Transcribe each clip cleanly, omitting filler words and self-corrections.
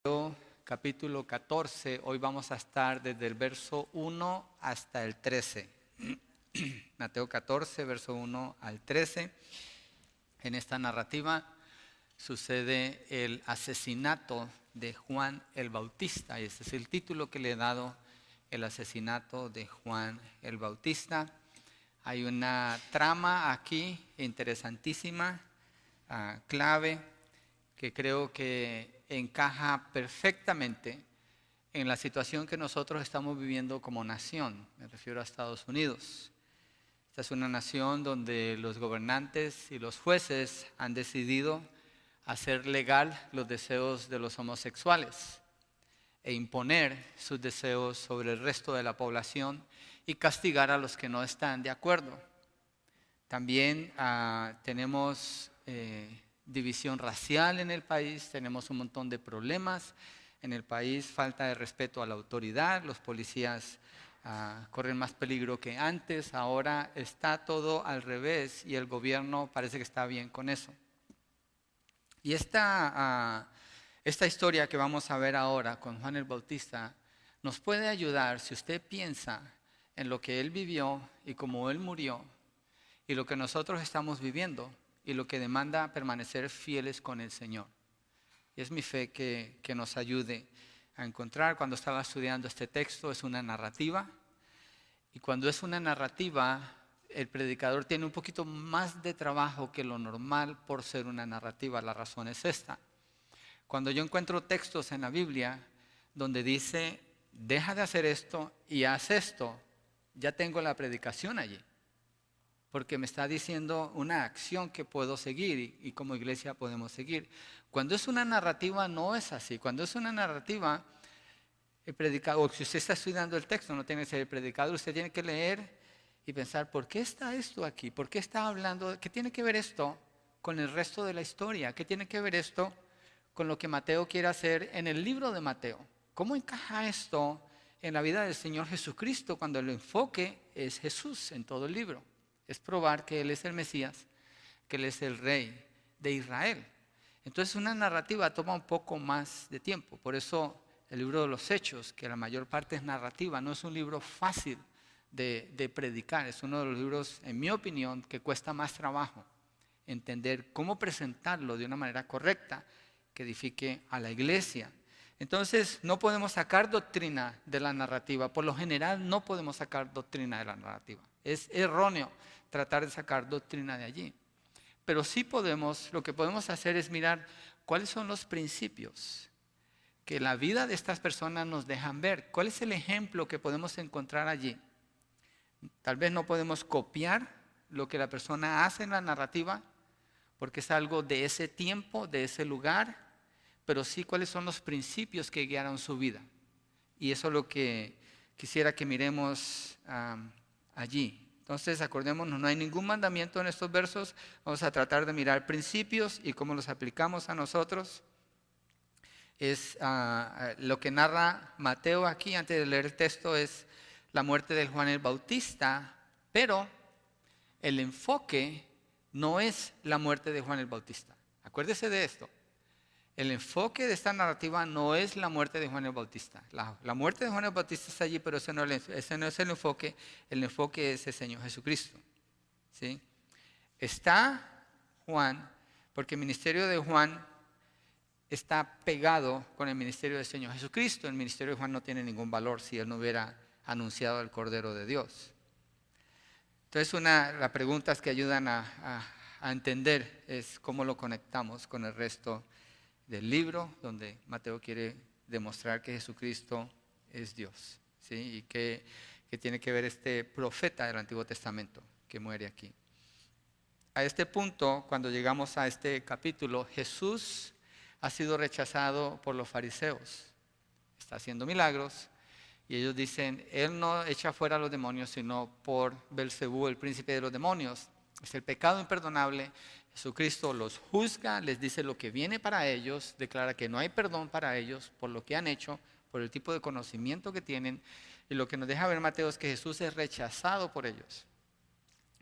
Mateo capítulo 14, hoy vamos a estar desde el verso 1 hasta el 13. Mateo 14, verso 1 al 13. En esta narrativa sucede el asesinato de Juan el Bautista, y ese es el título que le he dado, el asesinato de Juan el Bautista. Hay una trama aquí interesantísima, clave, que creo que encaja perfectamente en la situación que nosotros estamos viviendo como nación. Me refiero a Estados Unidos. Esta es una nación donde los gobernantes y los jueces han decidido hacer legal los deseos de los homosexuales e imponer sus deseos sobre el resto de la población y castigar a los que no están de acuerdo. También tenemos división racial en el país, tenemos un montón de problemas en el país, falta de respeto a la autoridad, los policías corren más peligro que antes, ahora está todo al revés y el gobierno parece que está bien con eso. Y esta historia que vamos a ver ahora con Juan el Bautista nos puede ayudar si usted piensa en lo que él vivió y cómo él murió y lo que nosotros estamos viviendo y lo que demanda permanecer fieles con el Señor. Y es mi fe que nos ayude a encontrar. Cuando estaba estudiando este texto, es una narrativa. Y cuando es una narrativa, el predicador tiene un poquito más de trabajo que lo normal por ser una narrativa. La razón es esta. Cuando yo encuentro textos en la Biblia donde dice, deja de hacer esto y haz esto, ya tengo la predicación allí. Porque me está diciendo una acción que puedo seguir y como iglesia podemos seguir. Cuando es una narrativa no es así. Cuando es una narrativa, el predicador, o si usted está estudiando el texto, no tiene que ser el predicador, usted tiene que leer y pensar, ¿por qué está esto aquí? ¿Por qué está hablando? ¿Qué tiene que ver esto con el resto de la historia? ¿Qué tiene que ver esto con lo que Mateo quiere hacer en el libro de Mateo? ¿Cómo encaja esto en la vida del Señor Jesucristo cuando el enfoque es Jesús en todo el libro? Es probar que Él es el Mesías, que Él es el Rey de Israel. Entonces una narrativa toma un poco más de tiempo. Por eso el libro de los Hechos, que la mayor parte es narrativa, no es un libro fácil de predicar. Es uno de los libros, en mi opinión, que cuesta más trabajo entender cómo presentarlo de una manera correcta que edifique a la iglesia. Entonces no podemos sacar doctrina de la narrativa. Por lo general no podemos sacar doctrina de la narrativa. Es erróneo tratar de sacar doctrina de allí. Pero sí lo que podemos hacer es mirar cuáles son los principios que la vida de estas personas nos dejan ver. ¿Cuál es el ejemplo que podemos encontrar allí? Tal vez no podemos copiar lo que la persona hace en la narrativa, porque es algo de ese tiempo, de ese lugar, pero sí cuáles son los principios que guiaron su vida. Y eso es lo que quisiera que miremos allí. Entonces, acordémonos, no hay ningún mandamiento en estos versos. Vamos a tratar de mirar principios y cómo los aplicamos a nosotros. Es lo que narra Mateo aquí, antes de leer el texto, es la muerte de Juan el Bautista, pero el enfoque no es la muerte de Juan el Bautista. Acuérdese de esto. El enfoque de esta narrativa no es la muerte de Juan el Bautista. La muerte de Juan el Bautista está allí, pero ese no es el enfoque. El enfoque es el Señor Jesucristo. ¿Sí? Está Juan, porque el ministerio de Juan está pegado con el ministerio del Señor Jesucristo. El ministerio de Juan no tiene ningún valor si él no hubiera anunciado el Cordero de Dios. Entonces, las preguntas que ayudan a entender es cómo lo conectamos con el resto del libro, donde Mateo quiere demostrar que Jesucristo es Dios, ¿sí? Y que tiene que ver este profeta del Antiguo Testamento que muere aquí. A este punto, cuando llegamos a este capítulo, Jesús ha sido rechazado por los fariseos. Está haciendo milagros y ellos dicen, Él no echa fuera a los demonios, sino por Belcebú, el príncipe de los demonios. Es el pecado imperdonable. Jesucristo los juzga, les dice lo que viene para ellos, declara que no hay perdón para ellos por lo que han hecho, por el tipo de conocimiento que tienen. Y lo que nos deja ver Mateo es que Jesús es rechazado por ellos.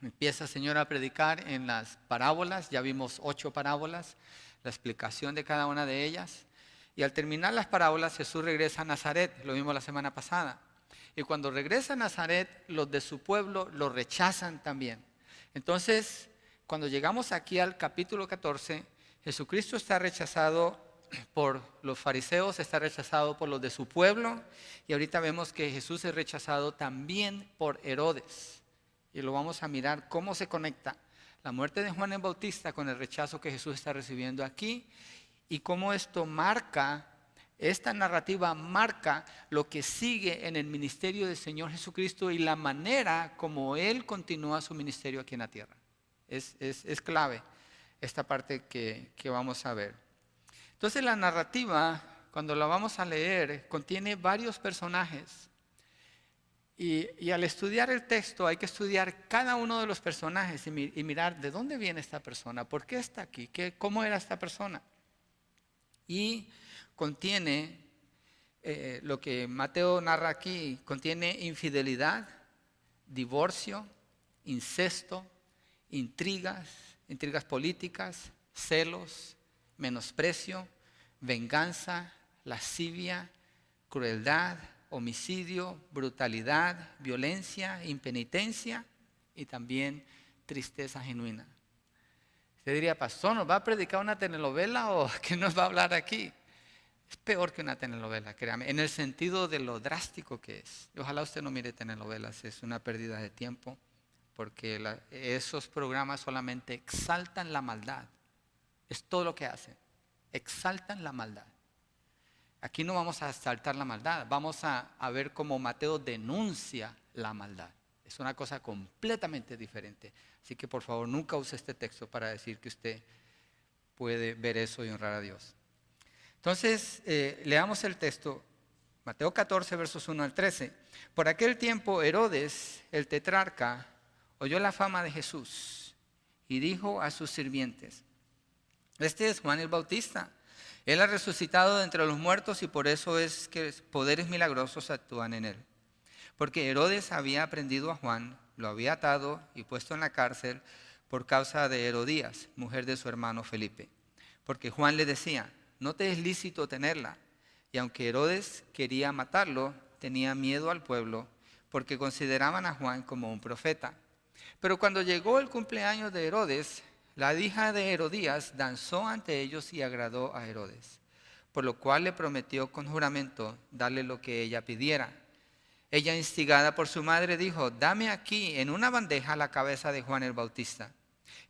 Empieza el Señor a predicar en las parábolas, ya vimos 8 parábolas, la explicación de cada una de ellas. Y al terminar las parábolas, Jesús regresa a Nazaret, lo vimos la semana pasada. Y cuando regresa a Nazaret, los de su pueblo lo rechazan también. Entonces, cuando llegamos aquí al capítulo 14, Jesucristo está rechazado por los fariseos, está rechazado por los de su pueblo, y ahorita vemos que Jesús es rechazado también por Herodes. Y lo vamos a mirar cómo se conecta la muerte de Juan el Bautista con el rechazo que Jesús está recibiendo aquí, y cómo esto marca, esta narrativa marca lo que sigue en el ministerio del Señor Jesucristo y la manera como Él continúa su ministerio aquí en la tierra. Es clave esta parte que vamos a ver. Entonces la narrativa, cuando la vamos a leer, contiene varios personajes. Y al estudiar el texto hay que estudiar cada uno de los personajes y mirar de dónde viene esta persona, por qué está aquí, cómo era esta persona. Y contiene, lo que Mateo narra aquí, contiene infidelidad, divorcio, incesto, intrigas políticas, celos, menosprecio, venganza, lascivia, crueldad, homicidio, brutalidad, violencia, impenitencia y también tristeza genuina. Usted diría, pastor, ¿nos va a predicar una telenovela o qué nos va a hablar aquí? Es peor que una telenovela, créame, en el sentido de lo drástico que es. Ojalá usted no mire telenovelas, es una pérdida de tiempo, porque esos programas solamente exaltan la maldad. Es todo lo que hacen, exaltan la maldad. Aquí no vamos a exaltar la maldad, vamos a ver cómo Mateo denuncia la maldad. Es una cosa completamente diferente. Así que por favor nunca use este texto para decir que usted puede ver eso y honrar a Dios. Entonces, leamos el texto, Mateo 14, versos 1 al 13. Por aquel tiempo Herodes, el tetrarca, oyó la fama de Jesús y dijo a sus sirvientes: este es Juan el Bautista. Él ha resucitado de entre los muertos y por eso es que poderes milagrosos actúan en él. Porque Herodes había prendido a Juan, lo había atado y puesto en la cárcel por causa de Herodías, mujer de su hermano Felipe. Porque Juan le decía: no te es lícito tenerla. Y aunque Herodes quería matarlo, tenía miedo al pueblo, porque consideraban a Juan como un profeta. Pero cuando llegó el cumpleaños de Herodes, la hija de Herodías danzó ante ellos y agradó a Herodes, por lo cual le prometió con juramento darle lo que ella pidiera. Ella, instigada por su madre, dijo: dame aquí en una bandeja la cabeza de Juan el Bautista.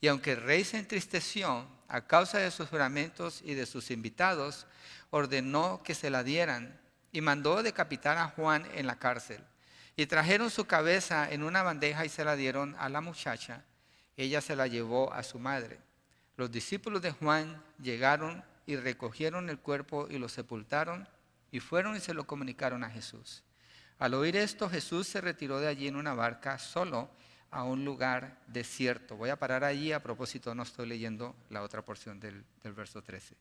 Y aunque el rey se entristeció a causa de sus juramentos y de sus invitados, ordenó que se la dieran y mandó decapitar a Juan en la cárcel. Y trajeron su cabeza en una bandeja y se la dieron a la muchacha. Ella se la llevó a su madre. Los discípulos de Juan llegaron y recogieron el cuerpo y lo sepultaron y fueron y se lo comunicaron a Jesús. Al oír esto, Jesús se retiró de allí en una barca solo a un lugar desierto. Voy a parar allí, a propósito no estoy leyendo la otra porción del verso 13.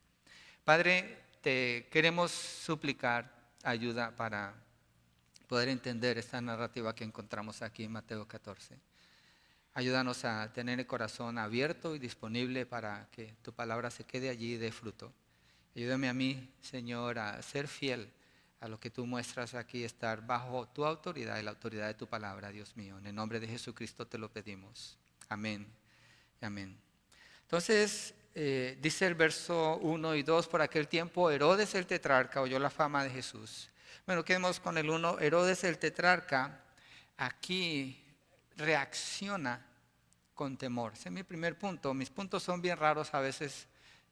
Padre, te queremos suplicar ayuda para poder entender esta narrativa que encontramos aquí en Mateo 14. Ayúdanos a tener el corazón abierto y disponible para que tu palabra se quede allí y dé fruto. Ayúdame a mí, Señor, a ser fiel a lo que tú muestras aquí, estar bajo tu autoridad y la autoridad de tu palabra, Dios mío. En el nombre de Jesucristo te lo pedimos. Amén y amén. Entonces, dice el verso 1 y 2, por aquel tiempo Herodes el tetrarca oyó la fama de Jesús. Bueno, quedemos con el 1. Herodes el tetrarca aquí reacciona con temor. Ese es mi primer punto. Mis puntos son bien raros a veces.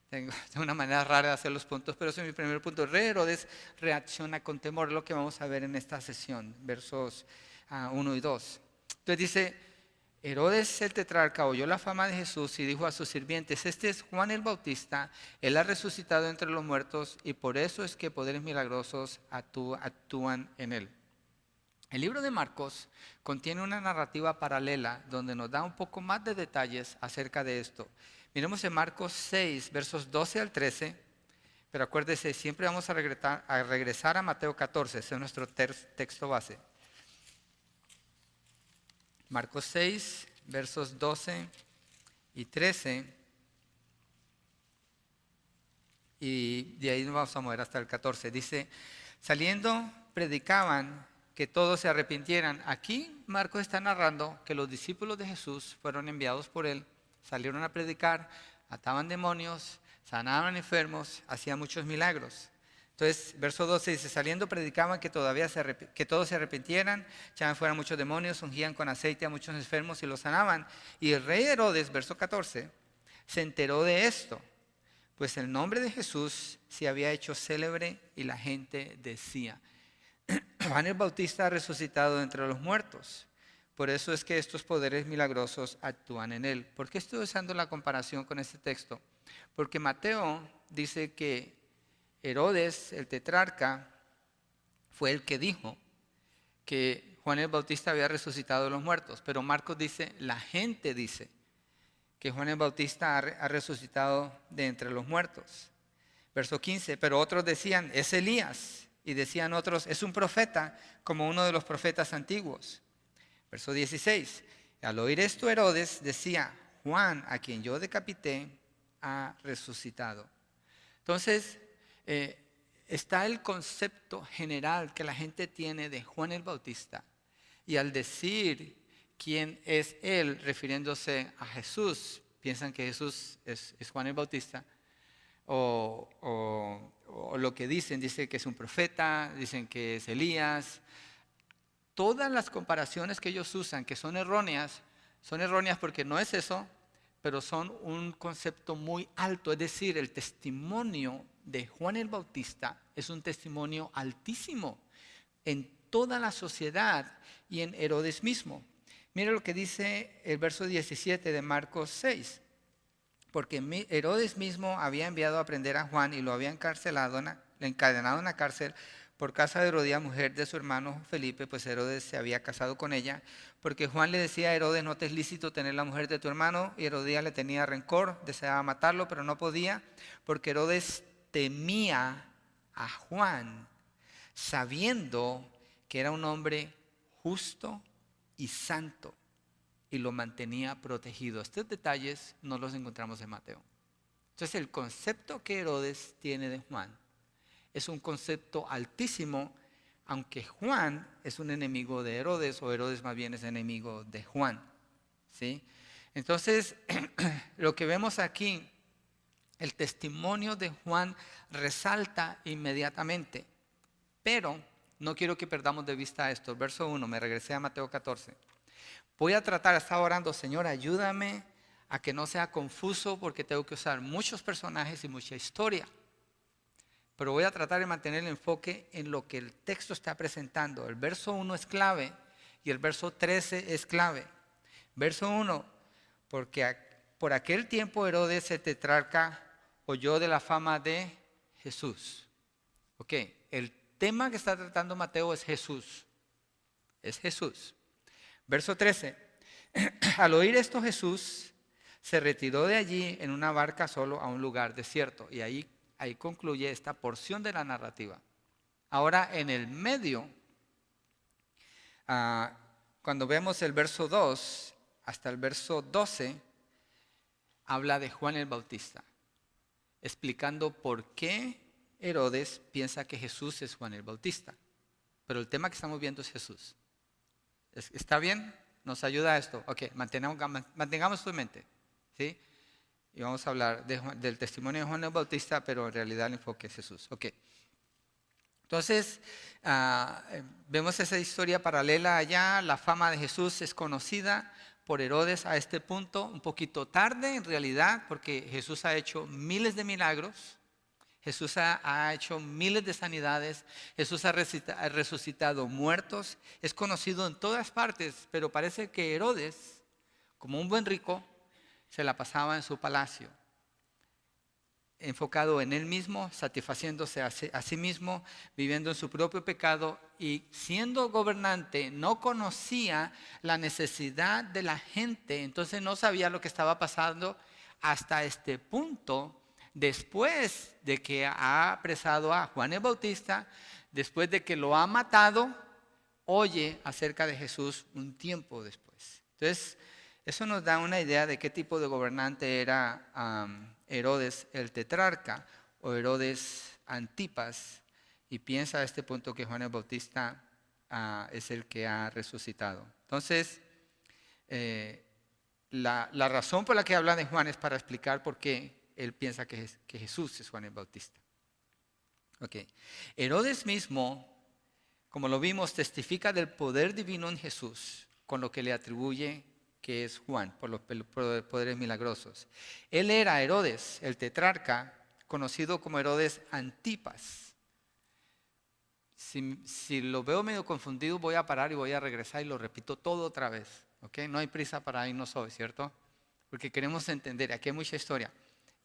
Tengo una manera rara de hacer los puntos, pero ese es mi primer punto. El rey Herodes reacciona con temor, es lo que vamos a ver en esta sesión, versos 1 y 2. Entonces dice: Herodes el tetrarca oyó la fama de Jesús y dijo a sus sirvientes: este es Juan el Bautista, él ha resucitado entre los muertos y por eso es que poderes milagrosos actúan en él. El libro de Marcos contiene una narrativa paralela donde nos da un poco más de detalles acerca de esto. Miremos en Marcos 6, versos 12 al 13, pero acuérdese, siempre vamos a regresar a Mateo 14, ese es nuestro texto base. Marcos 6, versos 12 y 13. Y de ahí nos vamos a mover hasta el 14. Dice, saliendo predicaban que todos se arrepintieran. Aquí Marcos está narrando que los discípulos de Jesús fueron enviados por él, salieron a predicar, ataban demonios, sanaban enfermos, hacían muchos milagros. Entonces, verso 12 dice, saliendo predicaban que todos se arrepintieran, echaban fuera muchos demonios, ungían con aceite a muchos enfermos y los sanaban. Y el rey Herodes, verso 14, se enteró de esto, pues el nombre de Jesús se había hecho célebre y la gente decía, Juan el Bautista ha resucitado entre los muertos. Por eso es que estos poderes milagrosos actúan en él. ¿Por qué estoy usando la comparación con este texto? Porque Mateo dice que Herodes, el tetrarca, fue el que dijo que Juan el Bautista había resucitado de los muertos. Pero Marcos dice, la gente dice que Juan el Bautista ha resucitado de entre los muertos. Verso 15, pero otros decían, es Elías. Y decían otros, es un profeta, como uno de los profetas antiguos. Verso 16, al oír esto Herodes decía, Juan, a quien yo decapité, ha resucitado. Entonces, está el concepto general que la gente tiene de Juan el Bautista. Y al decir quién es él, refiriéndose a Jesús, piensan que Jesús es Juan el Bautista. O lo que dicen que es un profeta, dicen que es Elías. Todas las comparaciones que ellos usan, que son erróneas porque no es eso, pero son un concepto muy alto. Es decir, el testimonio de Juan el Bautista es un testimonio altísimo en toda la sociedad y en Herodes mismo. Mira lo que dice el verso 17 de Marcos 6. Porque Herodes mismo había enviado a prender a Juan y lo había encadenado en la cárcel por causa de Herodías, mujer de su hermano Felipe, pues Herodes se había casado con ella. Porque Juan le decía a Herodes, no te es lícito tener la mujer de tu hermano, y Herodías le tenía rencor, deseaba matarlo, pero no podía, porque Herodes temía a Juan, sabiendo que era un hombre justo y santo, y lo mantenía protegido. Estos detalles no los encontramos en Mateo. Entonces el concepto que Herodes tiene de Juan es un concepto altísimo, aunque Juan es un enemigo de Herodes, o Herodes más bien es enemigo de Juan, ¿sí? Entonces, lo que vemos aquí, el testimonio de Juan resalta inmediatamente, pero no quiero que perdamos de vista esto. Verso 1, me regresé a Mateo 14. Voy a tratar, estaba orando, Señor, ayúdame a que no sea confuso porque tengo que usar muchos personajes y mucha historia. Pero voy a tratar de mantener el enfoque en lo que el texto está presentando. El verso 1 es clave y el verso 13 es clave. Verso 1, porque por aquel tiempo Herodes el tetrarca oyó de la fama de Jesús. Ok, el tema que está tratando Mateo es Jesús. Es Jesús. Verso 13, al oír esto Jesús se retiró de allí en una barca solo a un lugar desierto. Y ahí concluye esta porción de la narrativa. Ahora en el medio, cuando vemos el verso 2 hasta el verso 12, habla de Juan el Bautista, explicando por qué Herodes piensa que Jesús es Juan el Bautista. Pero el tema que estamos viendo es Jesús. ¿Está bien? ¿Nos ayuda esto? Ok, mantengamos esto en mente, ¿sí? Y vamos a hablar del testimonio de Juan el Bautista, pero en realidad el enfoque es Jesús. Ok. Entonces, vemos esa historia paralela allá. La fama de Jesús es conocida por Herodes a este punto, un poquito tarde en realidad, porque Jesús ha hecho miles de milagros. Jesús ha hecho miles de sanidades, Jesús ha resucitado muertos, es conocido en todas partes, pero parece que Herodes, como un buen rico, se la pasaba en su palacio, enfocado en él mismo, satisfaciéndose a sí mismo, viviendo en su propio pecado, y siendo gobernante no conocía la necesidad de la gente, entonces no sabía lo que estaba pasando hasta este punto. Después de que ha apresado a Juan el Bautista, después de que lo ha matado, oye acerca de Jesús un tiempo después. Entonces, eso nos da una idea de qué tipo de gobernante era Herodes el tetrarca. o Herodes Antipas, y piensa a este punto que Juan el Bautista es el que ha resucitado. Entonces, la razón por la que habla de Juan es para explicar por qué él piensa que Jesús es Juan el Bautista. Okay. Herodes mismo, como lo vimos, testifica del poder divino en Jesús, con lo que le atribuye que es Juan, por los poderes milagrosos. Él era Herodes, el tetrarca, conocido como Herodes Antipas. Si lo veo medio confundido, voy a parar y voy a regresar y lo repito todo otra vez. ¿Okay? No hay prisa para irnos hoy, ¿cierto? Porque queremos entender, aquí hay mucha historia.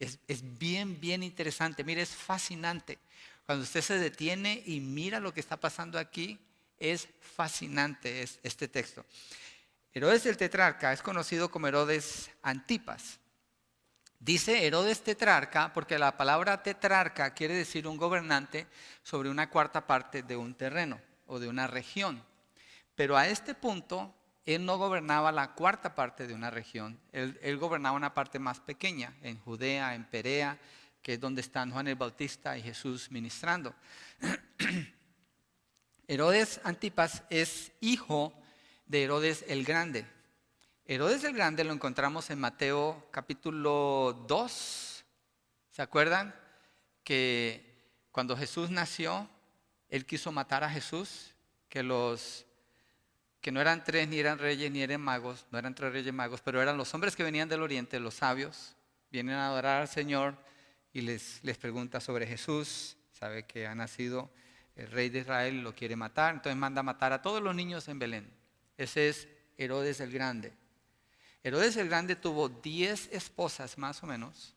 Es bien, bien interesante. Mire, es fascinante. Cuando usted se detiene y mira lo que está pasando aquí, es fascinante este texto. Herodes el tetrarca es conocido como Herodes Antipas. Dice Herodes tetrarca porque la palabra tetrarca quiere decir un gobernante sobre una cuarta parte de un terreno o de una región. Pero a este punto, él no gobernaba la cuarta parte de una región. Él gobernaba una parte más pequeña, en Judea, en Perea, que es donde están Juan el Bautista y Jesús ministrando. Herodes Antipas es hijo de Herodes el Grande. Herodes el Grande lo encontramos en Mateo capítulo 2. ¿Se acuerdan? Que cuando Jesús nació, él quiso matar a Jesús, que no eran tres, ni eran reyes, ni eran magos, no eran tres reyes magos, pero eran los hombres que venían del oriente, los sabios, vienen a adorar al Señor y les pregunta sobre Jesús, sabe que ha nacido el rey de Israel y lo quiere matar, entonces manda a matar a todos los niños en Belén. Ese es Herodes el Grande. Herodes el Grande tuvo 10 esposas más o menos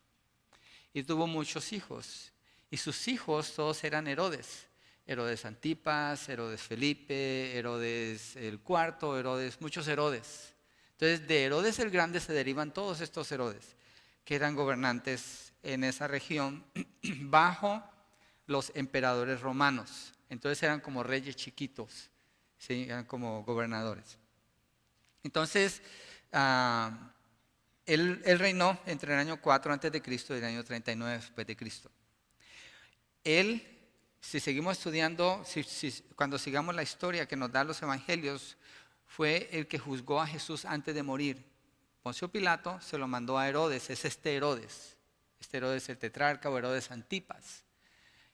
y tuvo muchos hijos. Y sus hijos todos eran Herodes. Herodes Antipas, Herodes Felipe, Herodes el Cuarto, muchos Herodes. Entonces de Herodes el Grande se derivan todos estos Herodes que eran gobernantes en esa región bajo los emperadores romanos. Entonces eran como reyes chiquitos, ¿sí? Eran como gobernadores. Entonces, él reinó entre el año 4 a.C. y el año 39 después de Cristo. Él, si seguimos estudiando, cuando sigamos la historia que nos dan los evangelios, fue el que juzgó a Jesús antes de morir. Poncio Pilato se lo mandó a Herodes, es este Herodes el tetrarca o Herodes Antipas.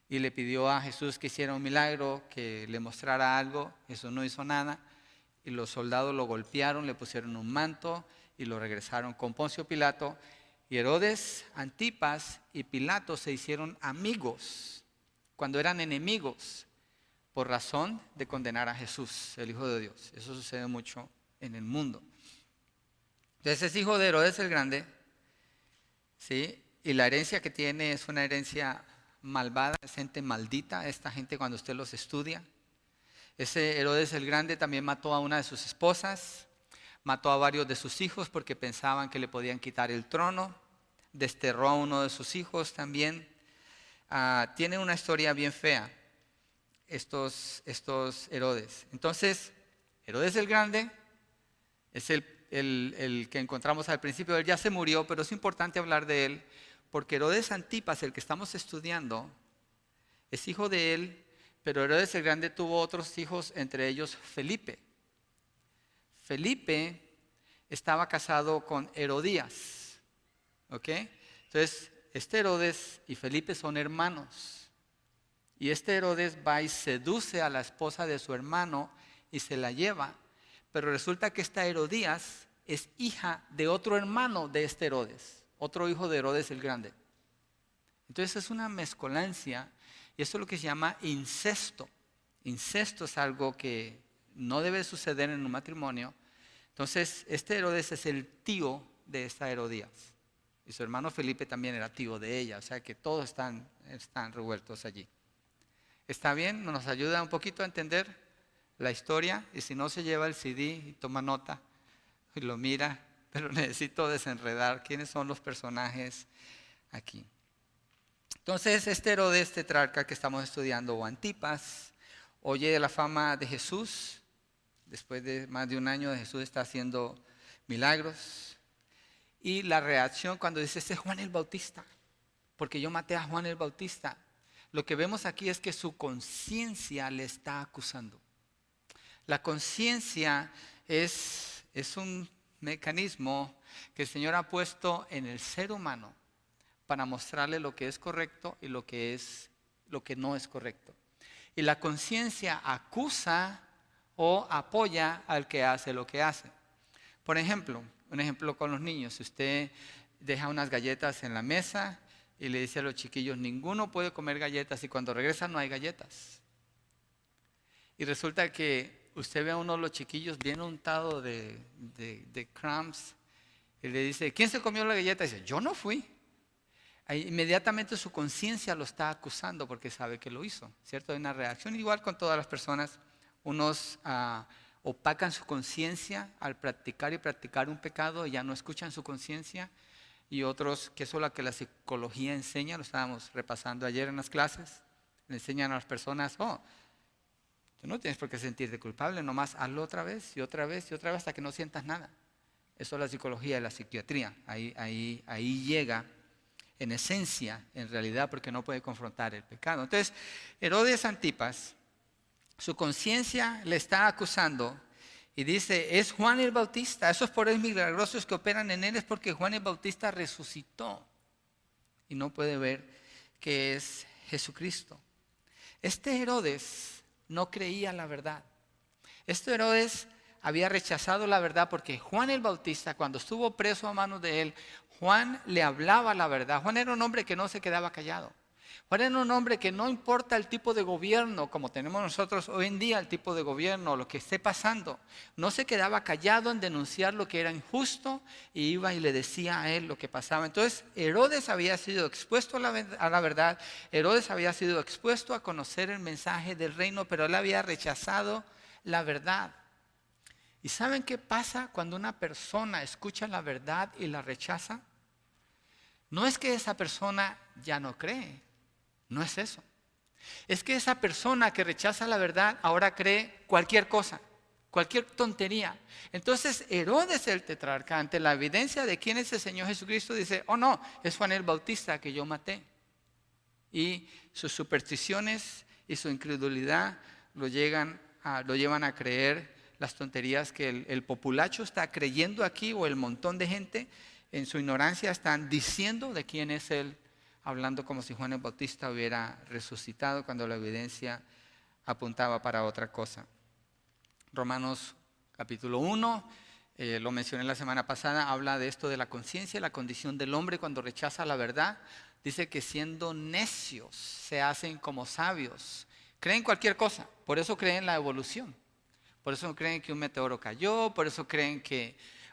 Y le pidió a Jesús que hiciera un milagro, que le mostrara algo. Jesús no hizo nada. Y los soldados lo golpearon, le pusieron un manto y lo regresaron con Poncio Pilato. Y Herodes Antipas y Pilato se hicieron amigos cuando eran enemigos por razón de condenar a Jesús, el Hijo de Dios. Eso sucede mucho en el mundo. Entonces es hijo de Herodes el Grande, ¿sí? Y la herencia que tiene es una herencia malvada, es gente maldita, esta gente cuando usted los estudia. Ese Herodes el Grande también mató a una de sus esposas, mató a varios de sus hijos porque pensaban que le podían quitar el trono, desterró a uno de sus hijos también. Tiene una historia bien fea estos Herodes. Entonces, Herodes el Grande es el que encontramos al principio. Él ya se murió, pero es importante hablar de él porque Herodes Antipas, el que estamos estudiando, es hijo de él, pero Herodes el Grande tuvo otros hijos, entre ellos Felipe. Felipe estaba casado con Herodías, ¿ok? Entonces, este Herodes y Felipe son hermanos. Y este Herodes va y seduce a la esposa de su hermano y se la lleva. Pero resulta que esta Herodías es hija de otro hermano de este Herodes, otro hijo de Herodes el Grande. Entonces es una mezcolancia y esto es lo que se llama incesto. Incesto es algo que no debe suceder en un matrimonio. Entonces este Herodes es el tío de esta Herodías. Y su hermano Felipe también era tío de ella, o sea que todos están revueltos allí. ¿Está bien? ¿Nos ayuda un poquito a entender la historia? Y si no, se lleva el CD y toma nota y lo mira, pero necesito desenredar quiénes son los personajes aquí. Entonces, este Herodes tetrarca que estamos estudiando, o Antipas, oye de la fama de Jesús. Después de más de un año de Jesús está haciendo milagros. Y la reacción cuando dice, este es Juan el Bautista. porque yo maté a Juan el Bautista. Lo que vemos aquí es que su conciencia le está acusando. La conciencia es un mecanismo que el Señor ha puesto en el ser humano para mostrarle lo que es correcto y lo que no es correcto. Y la conciencia acusa o apoya al que hace lo que hace. Por ejemplo, un ejemplo con los niños. Si usted deja unas galletas en la mesa y le dice a los chiquillos, ninguno puede comer galletas, y cuando regresan no hay galletas. Y resulta que usted ve a uno de los chiquillos bien untado de crumbs y le dice, ¿quién se comió la galleta? Y dice, yo no fui. Ahí, inmediatamente su conciencia lo está acusando porque sabe que lo hizo, ¿cierto? Hay una reacción igual con todas las personas. Unos opacan su conciencia al practicar y practicar un pecado y ya no escuchan su conciencia. Y otros, que eso es lo que la psicología enseña, lo estábamos repasando ayer en las clases, le enseñan a las personas, tú no tienes por qué sentirte culpable, nomás hazlo otra vez y otra vez y otra vez hasta que no sientas nada. Eso es la psicología y la psiquiatría. Ahí llega en esencia, en realidad, porque no puede confrontar el pecado. Entonces, Herodes Antipas, su conciencia le está acusando y dice, es Juan el Bautista. Esos poderes milagrosos que operan en él es porque Juan el Bautista resucitó y no puede ver que es Jesucristo. Este Herodes no creía la verdad. Este Herodes había rechazado la verdad porque Juan el Bautista, cuando estuvo preso a manos de él, Juan le hablaba la verdad. Juan era un hombre que no se quedaba callado. Juan era un hombre que no importa el tipo de gobierno, como tenemos nosotros hoy en día, el tipo de gobierno, lo que esté pasando, no se quedaba callado en denunciar lo que era injusto y iba y le decía a él lo que pasaba. Entonces, Herodes había sido expuesto a la verdad, Herodes había sido expuesto a conocer el mensaje del reino, pero él había rechazado la verdad. ¿Y saben qué pasa cuando una persona escucha la verdad y la rechaza? No es que esa persona ya no cree, no es eso. Es que esa persona que rechaza la verdad ahora cree cualquier cosa, cualquier tontería. Entonces Herodes el tetrarca, ante la evidencia de quién es el Señor Jesucristo, dice, oh no, es Juan el Bautista que yo maté. Y sus supersticiones y su incredulidad lo llevan a creer las tonterías que el populacho está creyendo aquí, o el montón de gente en su ignorancia están diciendo de quién es él, hablando como si Juan el Bautista hubiera resucitado cuando la evidencia apuntaba para otra cosa. Romanos capítulo 1, lo mencioné la semana pasada, habla de esto de la conciencia, la condición del hombre cuando rechaza la verdad. Dice que siendo necios se hacen como sabios. Creen cualquier cosa, por eso creen la evolución. Por eso creen que un meteoro cayó, por eso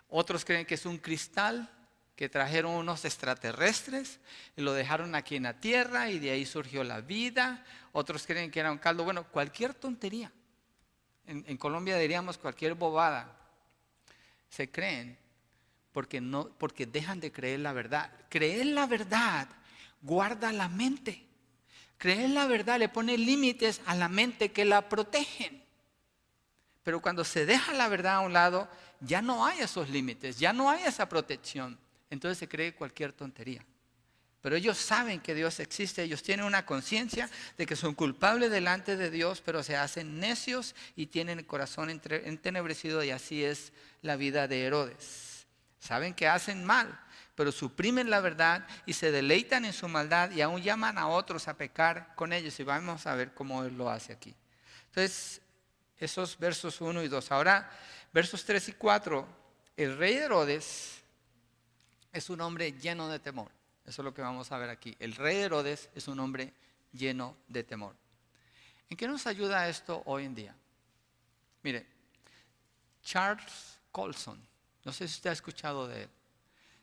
otros creen que es un cristal que trajeron unos extraterrestres y lo dejaron aquí en la tierra y de ahí surgió la vida. Otros creen que era un caldo. Bueno, cualquier tontería. En Colombia diríamos cualquier bobada. Se creen porque dejan de creer la verdad. Creer la verdad guarda la mente. Creer la verdad le pone límites a la mente que la protegen. Pero cuando se deja la verdad a un lado, ya no hay esos límites, ya no hay esa protección. Entonces se cree cualquier tontería. Pero ellos saben que Dios existe, ellos tienen una conciencia de que son culpables delante de Dios, pero se hacen necios y tienen el corazón entenebrecido, y así es la vida de Herodes. Saben que hacen mal, pero suprimen la verdad y se deleitan en su maldad y aún llaman a otros a pecar con ellos. Y vamos a ver cómo él lo hace aquí. Entonces, esos versos 1 y 2. Ahora, versos 3 y 4, el rey Herodes es un hombre lleno de temor. Eso es lo que vamos a ver aquí. El rey Herodes es un hombre lleno de temor. ¿En qué nos ayuda esto hoy en día? Mire, Charles Colson, no sé si usted ha escuchado de él.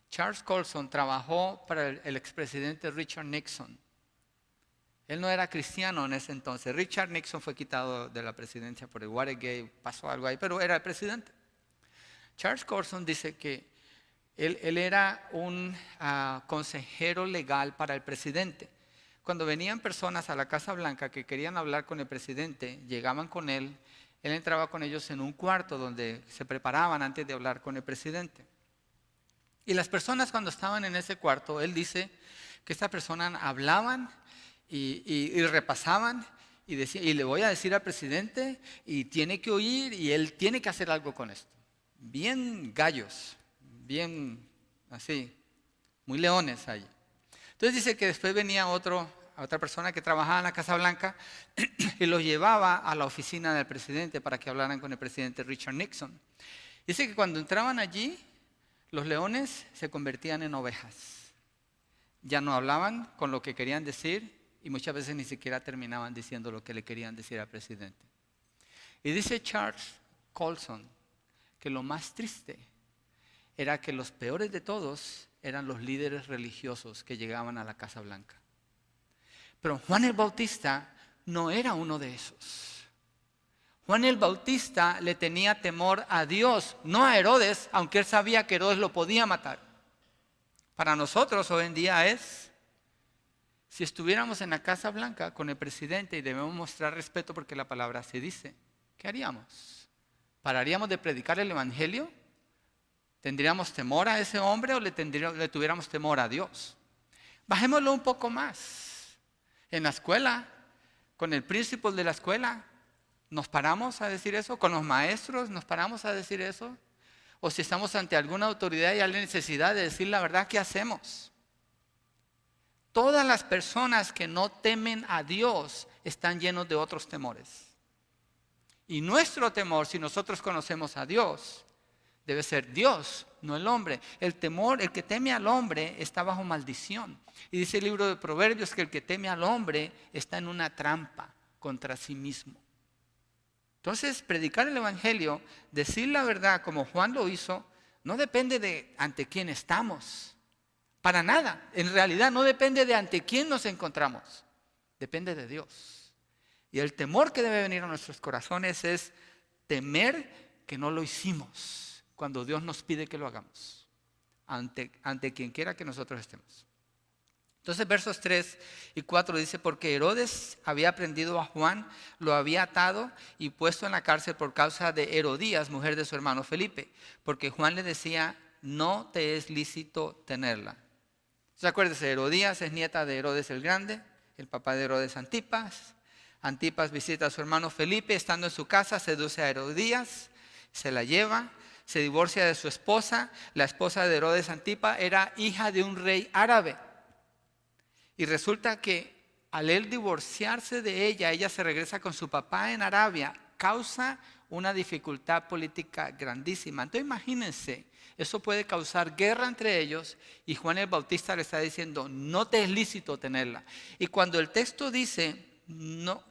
Charles Colson trabajó para el expresidente Richard Nixon. Él no era cristiano en ese entonces. Richard Nixon fue quitado de la presidencia por el Watergate, pasó algo ahí, pero era el presidente. Charles Colson dice que él era un consejero legal para el presidente. Cuando venían personas a la Casa Blanca que querían hablar con el presidente, llegaban con él, él entraba con ellos en un cuarto donde se preparaban antes de hablar con el presidente. Y las personas cuando estaban en ese cuarto, él dice que estas personas hablaban y repasaban y decía, y le voy a decir al presidente y tiene que oír y él tiene que hacer algo con esto. Bien gallos, bien así, muy leones ahí. Entonces dice que después venía otra persona que trabajaba en la Casa Blanca y los llevaba a la oficina del presidente para que hablaran con el presidente Richard Nixon. Dice que cuando entraban allí, los leones se convertían en ovejas. Ya no hablaban con lo que querían decir y muchas veces ni siquiera terminaban diciendo lo que le querían decir al presidente. Y dice Charles Colson que lo más triste era que los peores de todos eran los líderes religiosos que llegaban a la Casa Blanca. Pero Juan el Bautista no era uno de esos. Juan el Bautista le tenía temor a Dios, no a Herodes, aunque él sabía que Herodes lo podía matar. Para nosotros hoy en día es, si estuviéramos en la Casa Blanca con el presidente y debemos mostrar respeto porque la palabra así dice, ¿qué haríamos? ¿Pararíamos de predicar el evangelio? ¿Tendríamos temor a ese hombre o le tuviéramos temor a Dios? Bajémoslo un poco más. En la escuela, con el principal de la escuela, ¿nos paramos a decir eso? ¿Con los maestros nos paramos a decir eso? O si estamos ante alguna autoridad y hay necesidad de decir la verdad, ¿qué hacemos? Todas las personas que no temen a Dios están llenos de otros temores. Y nuestro temor, si nosotros conocemos a Dios, debe ser Dios, no el hombre. El temor, el que teme al hombre está bajo maldición. Y dice el libro de Proverbios que el que teme al hombre está en una trampa contra sí mismo. Entonces, predicar el evangelio, decir la verdad como Juan lo hizo, no depende de ante quién estamos. Para nada. En realidad no depende de ante quién nos encontramos. Depende de Dios. Y el temor que debe venir a nuestros corazones es temer que no lo hicimos cuando Dios nos pide que lo hagamos. Ante quien quiera que nosotros estemos. Entonces versos 3 y 4 dice, porque Herodes había prendido a Juan, lo había atado y puesto en la cárcel por causa de Herodías, mujer de su hermano Felipe, porque Juan le decía, no te es lícito tenerla. Entonces acuérdese, Herodías es nieta de Herodes el Grande, el papá de Herodes Antipas. Antipas visita a su hermano Felipe, estando en su casa, seduce a Herodías, se la lleva, se divorcia de su esposa. La esposa de Herodes Antipas era hija de un rey árabe. Y resulta que al él divorciarse de ella se regresa con su papá en Arabia, causa una dificultad política grandísima. Entonces imagínense, eso puede causar guerra entre ellos y Juan el Bautista le está diciendo, no te es lícito tenerla. Y cuando el texto dice, no,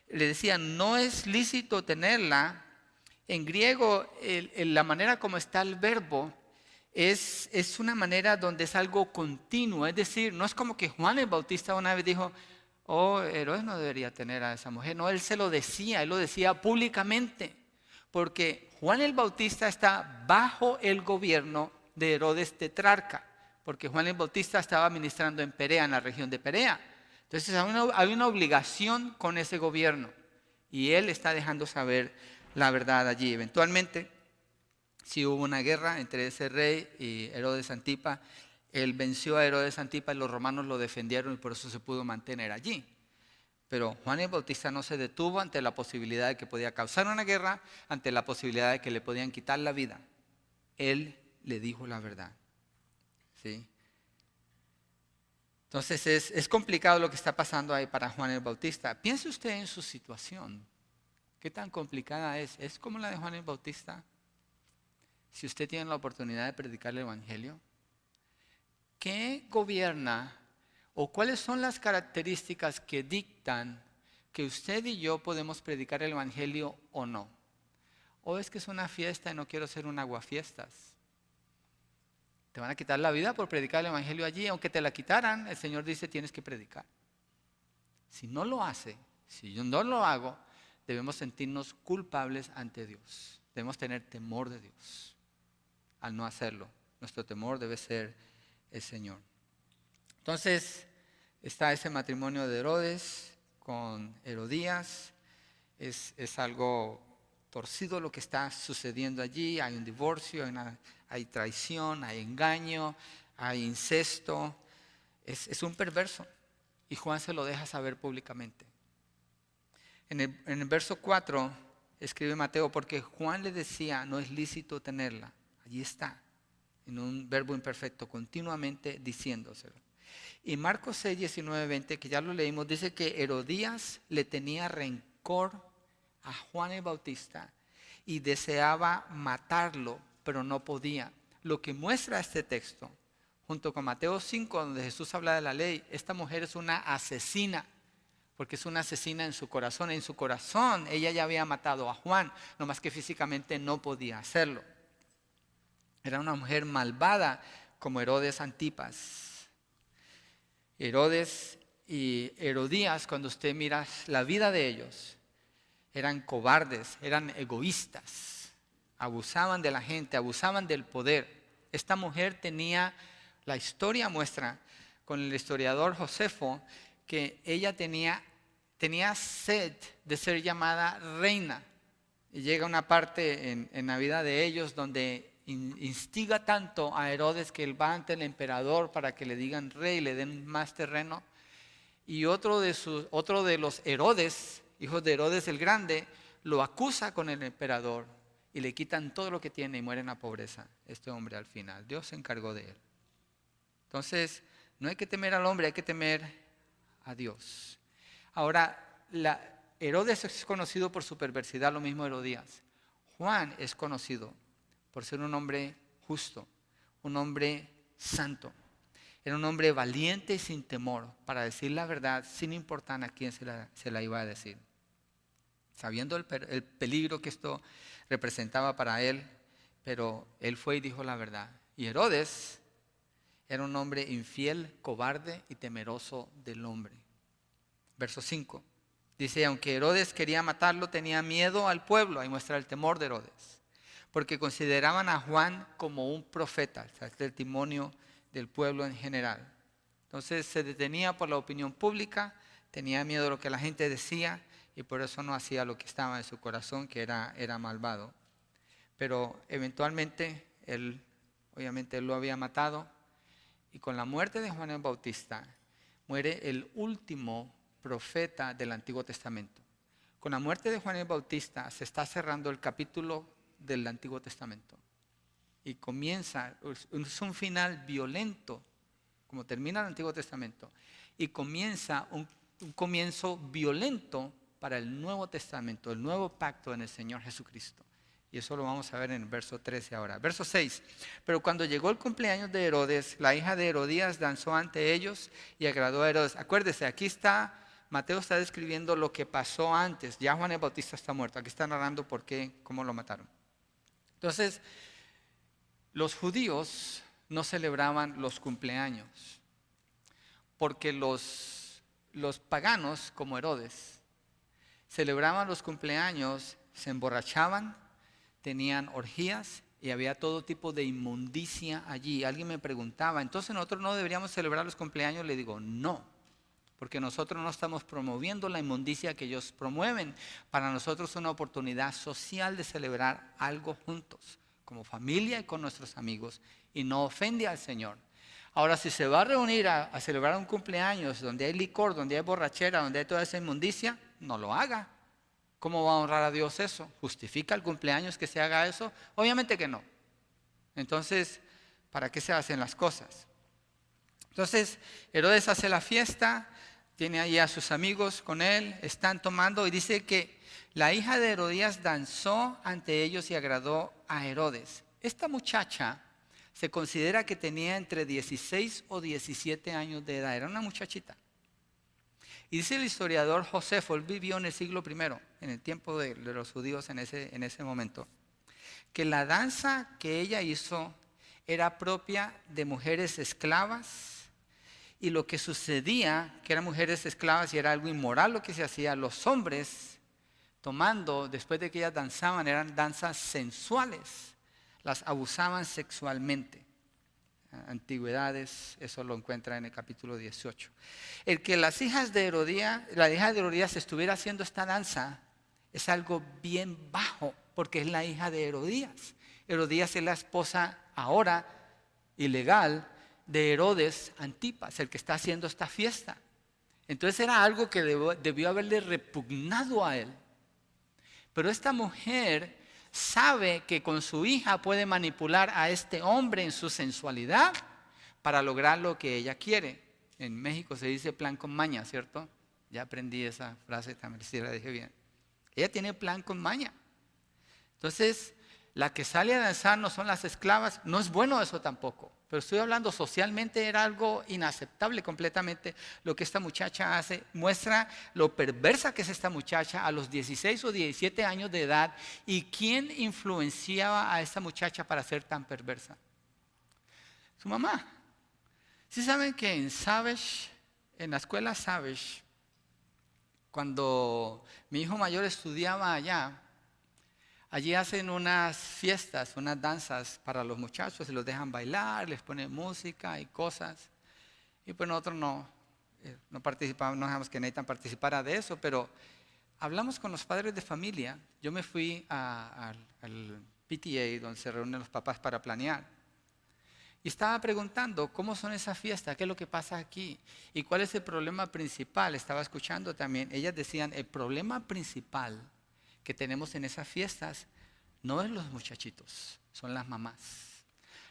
le decía, no es lícito tenerla, en griego la manera como está el verbo, es una manera donde es algo continuo, es decir, no es como que Juan el Bautista una vez dijo, oh, Herodes no debería tener a esa mujer. No, él se lo decía, él lo decía públicamente, porque Juan el Bautista está bajo el gobierno de Herodes tetrarca, porque Juan el Bautista estaba ministrando en Perea, en la región de Perea. Entonces hay una obligación con ese gobierno y él está dejando saber la verdad allí. Eventualmente, si hubo una guerra entre ese rey y Herodes Antipas, él venció a Herodes Antipas y los romanos lo defendieron y por eso se pudo mantener allí. Pero Juan el Bautista no se detuvo ante la posibilidad de que podía causar una guerra, ante la posibilidad de que le podían quitar la vida. Él le dijo la verdad. ¿Sí? Entonces es complicado lo que está pasando ahí para Juan el Bautista. Piense usted en su situación. ¿Qué tan complicada es? ¿Es como la de Juan el Bautista? Si usted tiene la oportunidad de predicar el evangelio, ¿qué gobierna o cuáles son las características que dictan que usted y yo podemos predicar el evangelio o no? ¿O es que es una fiesta y no quiero ser un aguafiestas? Te van a quitar la vida por predicar el evangelio allí, aunque te la quitaran, el Señor dice tienes que predicar. Si no lo hace, si yo no lo hago, debemos sentirnos culpables ante Dios. Debemos tener temor de Dios. Al no hacerlo, nuestro temor debe ser el Señor. Entonces, está ese matrimonio de Herodes con Herodías. Es algo torcido lo que está sucediendo allí. Hay un divorcio, hay traición, hay engaño, hay incesto. Es un perverso. Y Juan se lo deja saber públicamente. En el verso 4 escribe Mateo, porque Juan le decía, no es lícito tenerla. Allí está, en un verbo imperfecto, continuamente diciéndoselo. Y Marcos 6, 19, 20, que ya lo leímos, dice que Herodías le tenía rencor a Juan el Bautista y deseaba matarlo, pero no podía. Lo que muestra este texto, junto con Mateo 5, donde Jesús habla de la ley, esta mujer es una asesina, porque es una asesina en su corazón. En su corazón ella ya había matado a Juan, no más que físicamente no podía hacerlo. Era una mujer malvada como Herodes Antipas. Herodes y Herodías, cuando usted mira la vida de ellos, eran cobardes, eran egoístas, abusaban de la gente, abusaban del poder. Esta mujer tenía, la historia muestra con el historiador Josefo, que ella tenía sed de ser llamada reina. Y llega una parte en la vida de ellos donde instiga tanto a Herodes que él va ante el emperador para que le digan rey, le den más terreno. Y otro de los Herodes, hijos de Herodes el Grande, lo acusa con el emperador y le quitan todo lo que tiene y muere en la pobreza. Este hombre al final, Dios se encargó de él. Entonces, no hay que temer al hombre, hay que temer a Dios. Ahora, Herodes es conocido por su perversidad, lo mismo Herodías. Juan es conocido por ser un hombre justo, un hombre santo. Era un hombre valiente y sin temor para decir la verdad sin importar a quién se la iba a decir. Sabiendo el peligro que esto representaba para él, pero él fue y dijo la verdad. Y Herodes era un hombre infiel, cobarde y temeroso del hombre. Verso 5. Dice, aunque Herodes quería matarlo, tenía miedo al pueblo. Ahí muestra el temor de Herodes. Porque consideraban a Juan como un profeta. O sea, es el testimonio del pueblo en general. Entonces se detenía por la opinión pública, tenía miedo de lo que la gente decía y por eso no hacía lo que estaba en su corazón, que era malvado. Pero eventualmente obviamente él lo había matado y con la muerte de Juan el Bautista muere el último profeta del Antiguo Testamento. Con la muerte de Juan el Bautista se está cerrando el capítulo del Antiguo Testamento. Y comienza, es un final violento, como termina el Antiguo Testamento, y comienza un comienzo violento para el Nuevo Testamento, el nuevo pacto en el Señor Jesucristo. Y eso lo vamos a ver en el verso 13 ahora. Verso 6. Pero cuando llegó el cumpleaños de Herodes, la hija de Herodías danzó ante ellos y agradó a Herodes. Acuérdese, aquí está, Mateo está describiendo lo que pasó antes. Ya Juan el Bautista está muerto. Aquí está narrando cómo lo mataron. Entonces, los judíos no celebraban los cumpleaños, porque los paganos, como Herodes, celebraban los cumpleaños, se emborrachaban, tenían orgías y había todo tipo de inmundicia allí. Alguien me preguntaba, ¿entonces nosotros no deberíamos celebrar los cumpleaños? Le digo, no, porque nosotros no estamos promoviendo la inmundicia que ellos promueven. Para nosotros es una oportunidad social de celebrar algo juntos, como familia y con nuestros amigos, y no ofende al Señor. Ahora, si se va a reunir a celebrar un cumpleaños donde hay licor, donde hay borrachera, donde hay toda esa inmundicia, no lo haga. ¿Cómo va a honrar a Dios eso? ¿Justifica el cumpleaños que se haga eso? Obviamente que no. Entonces, ¿para qué se hacen las cosas? Entonces, Herodes hace la fiesta, tiene ahí a sus amigos con él, están tomando y dice que la hija de Herodías danzó ante ellos y agradó a Herodes. Esta muchacha se considera que tenía entre 16 o 17 años de edad, era una muchachita. Y dice el historiador Josefo, él vivió en el siglo I, en el tiempo de los judíos en ese momento, que la danza que ella hizo era propia de mujeres esclavas. Y lo que sucedía, que eran mujeres esclavas y era algo inmoral lo que se hacía, los hombres tomando, después de que ellas danzaban, eran danzas sensuales, las abusaban sexualmente. Antigüedades, eso lo encuentra en el capítulo 18. El que la hija de Herodías estuviera haciendo esta danza es algo bien bajo, porque es la hija de Herodías. Herodías es la esposa ahora ilegal de Herodes Antipas, el que está haciendo esta fiesta. Entonces era algo que debió haberle repugnado a él. Pero esta mujer sabe que con su hija puede manipular a este hombre en su sensualidad para lograr lo que ella quiere. En México se dice plan con maña, ¿cierto? Ya aprendí esa frase, también si la dije bien. Ella tiene plan con maña. Entonces, la que sale a danzar no son las esclavas. No es bueno eso tampoco. Pero estoy hablando socialmente, era algo inaceptable completamente lo que esta muchacha hace. Muestra lo perversa que es esta muchacha a los 16 o 17 años de edad. ¿Y quién influenciaba a esta muchacha para ser tan perversa? Su mamá. ¿Sí saben que en Savage, en la escuela Savage, cuando mi hijo mayor estudiaba allá, allí hacen unas fiestas, unas danzas para los muchachos, se los dejan bailar, les ponen música y cosas. Y pues nosotros no participamos, no dejamos que Nathan participara de eso, pero hablamos con los padres de familia. Yo me fui al PTA, donde se reúnen los papás para planear. Y estaba preguntando, ¿cómo son esas fiestas? ¿Qué es lo que pasa aquí? ¿Y cuál es el problema principal? Estaba escuchando también. Ellas decían, el problema principal que tenemos en esas fiestas no es los muchachitos, son las mamás.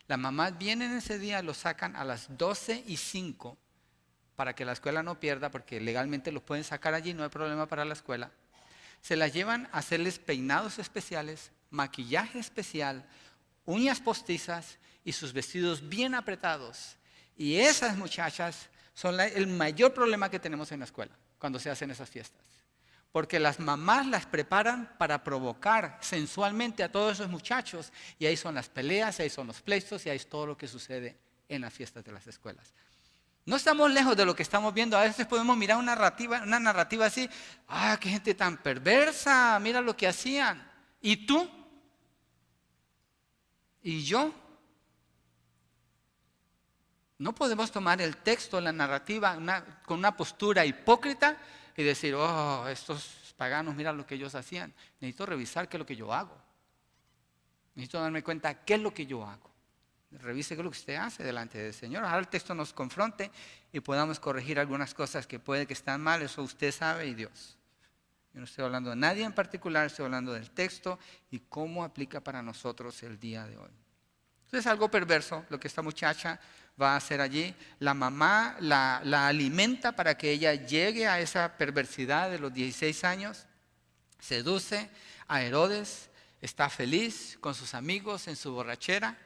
Las mamás vienen ese día, los sacan a las 12:05 para que la escuela no pierda, porque legalmente los pueden sacar allí, no hay problema para la escuela. Se las llevan a hacerles peinados especiales, maquillaje especial, uñas postizas y sus vestidos bien apretados. Y esas muchachas son el mayor problema que tenemos en la escuela cuando se hacen esas fiestas. Porque las mamás las preparan para provocar sensualmente a todos esos muchachos. Y ahí son las peleas, ahí son los pleitos y ahí es todo lo que sucede en las fiestas de las escuelas. No estamos lejos de lo que estamos viendo. A veces podemos mirar una narrativa así. ¡Ah, qué gente tan perversa! Mira lo que hacían. ¿Y tú? ¿Y yo? No podemos tomar el texto, la narrativa, con una postura hipócrita y decir, oh, estos paganos, mira lo que ellos hacían. Necesito revisar qué es lo que yo hago. Necesito darme cuenta qué es lo que yo hago. Revise qué es lo que usted hace delante del Señor. Ojalá el texto nos confronte y podamos corregir algunas cosas que puede que están mal. Eso usted sabe y Dios. Yo no estoy hablando de nadie en particular, estoy hablando del texto y cómo aplica para nosotros el día de hoy. Entonces es algo perverso lo que esta muchacha va a hacer allí. La mamá la alimenta para que ella llegue a esa perversidad de los 16 años. Seduce a Herodes, está feliz con sus amigos en su borrachera.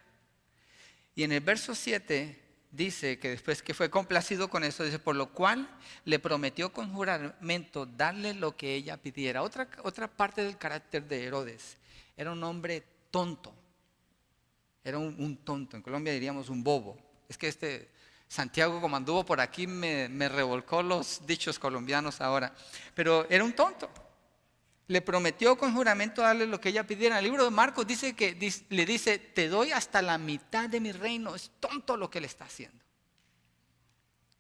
Y en el verso 7 dice que después que fue complacido con eso, dice, por lo cual le prometió con juramento darle lo que ella pidiera. Otra parte del carácter de Herodes, era un hombre tonto. Era un tonto, en Colombia diríamos un bobo. Es que Santiago, como anduvo por aquí, me revolcó los dichos colombianos ahora. Pero era un tonto. Le prometió con juramento darle lo que ella pidiera. En el libro de Marcos dice que le dice, te doy hasta la mitad de mi reino. Es tonto lo que le está haciendo.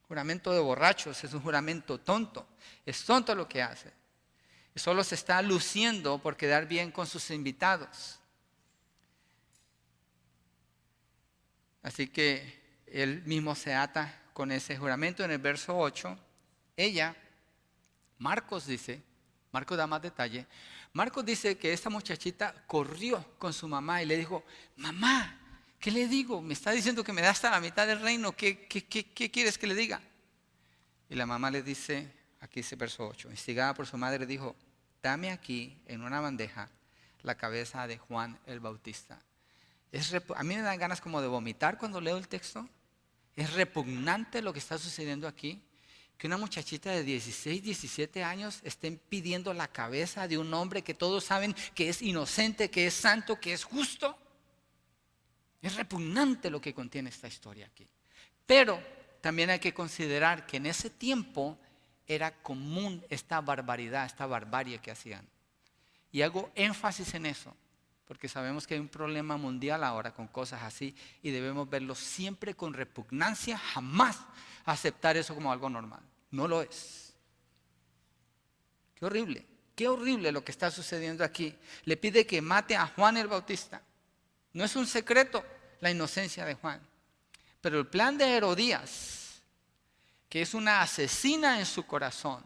Juramento de borrachos, es un juramento tonto. Es tonto lo que hace. Y solo se está luciendo por quedar bien con sus invitados. Así que él mismo se ata con ese juramento. En el verso 8, Marcos da más detalle. Marcos dice que esta muchachita corrió con su mamá y le dijo, mamá, ¿qué le digo? Me está diciendo que me da hasta la mitad del reino. ¿Qué quieres que le diga? Y la mamá le dice, aquí dice verso 8, instigada por su madre, dijo, dame aquí en una bandeja la cabeza de Juan el Bautista. A mí me dan ganas como de vomitar cuando leo el texto. Es repugnante lo que está sucediendo aquí. Que una muchachita de 16, 17 años estén pidiendo la cabeza de un hombre que todos saben que es inocente, que es santo, que es justo. Es repugnante lo que contiene esta historia aquí. Pero también hay que considerar que en ese tiempo era común esta barbaridad, esta barbarie que hacían. Y hago énfasis en eso, porque sabemos que hay un problema mundial ahora con cosas así y debemos verlo siempre con repugnancia, jamás aceptar eso como algo normal. No lo es. Qué horrible. Qué horrible lo que está sucediendo aquí. Le pide que mate a Juan el Bautista. No es un secreto la inocencia de Juan. Pero el plan de Herodías, que es una asesina en su corazón,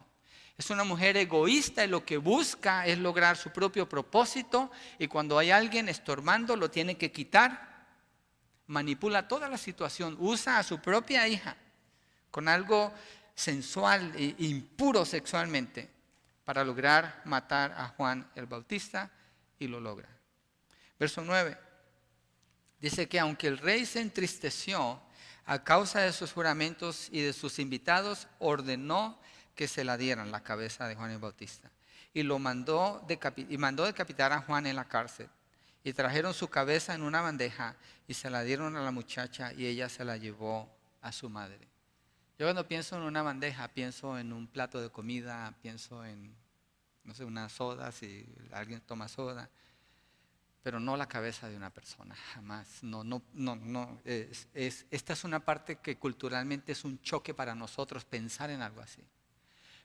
es una mujer egoísta y lo que busca es lograr su propio propósito, y cuando hay alguien estorbando lo tiene que quitar. Manipula toda la situación, usa a su propia hija con algo sensual e impuro sexualmente para lograr matar a Juan el Bautista, y lo logra. Verso 9 dice que aunque el rey se entristeció a causa de sus juramentos y de sus invitados, ordenó que se la dieran la cabeza de Juan el Bautista, y mandó decapitar a Juan en la cárcel. Y trajeron su cabeza en una bandeja y se la dieron a la muchacha, y ella se la llevó a su madre. Yo cuando pienso en una bandeja, pienso en un plato de comida, pienso en, no sé, una soda, si alguien toma soda, pero no la cabeza de una persona, jamás. Esta es una parte que culturalmente es un choque para nosotros pensar en algo así.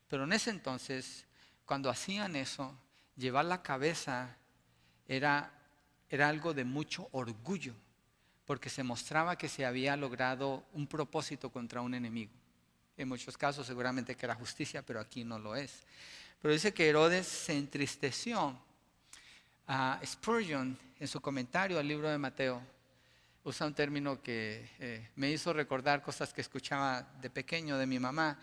Pero en ese entonces, cuando hacían eso, llevar la cabeza era algo de mucho orgullo, porque se mostraba que se había logrado un propósito contra un enemigo. En muchos casos seguramente que era justicia, pero aquí no lo es. Pero dice que Herodes se entristeció. Spurgeon, en su comentario al libro de Mateo, usa un término que me hizo recordar cosas que escuchaba de pequeño de mi mamá.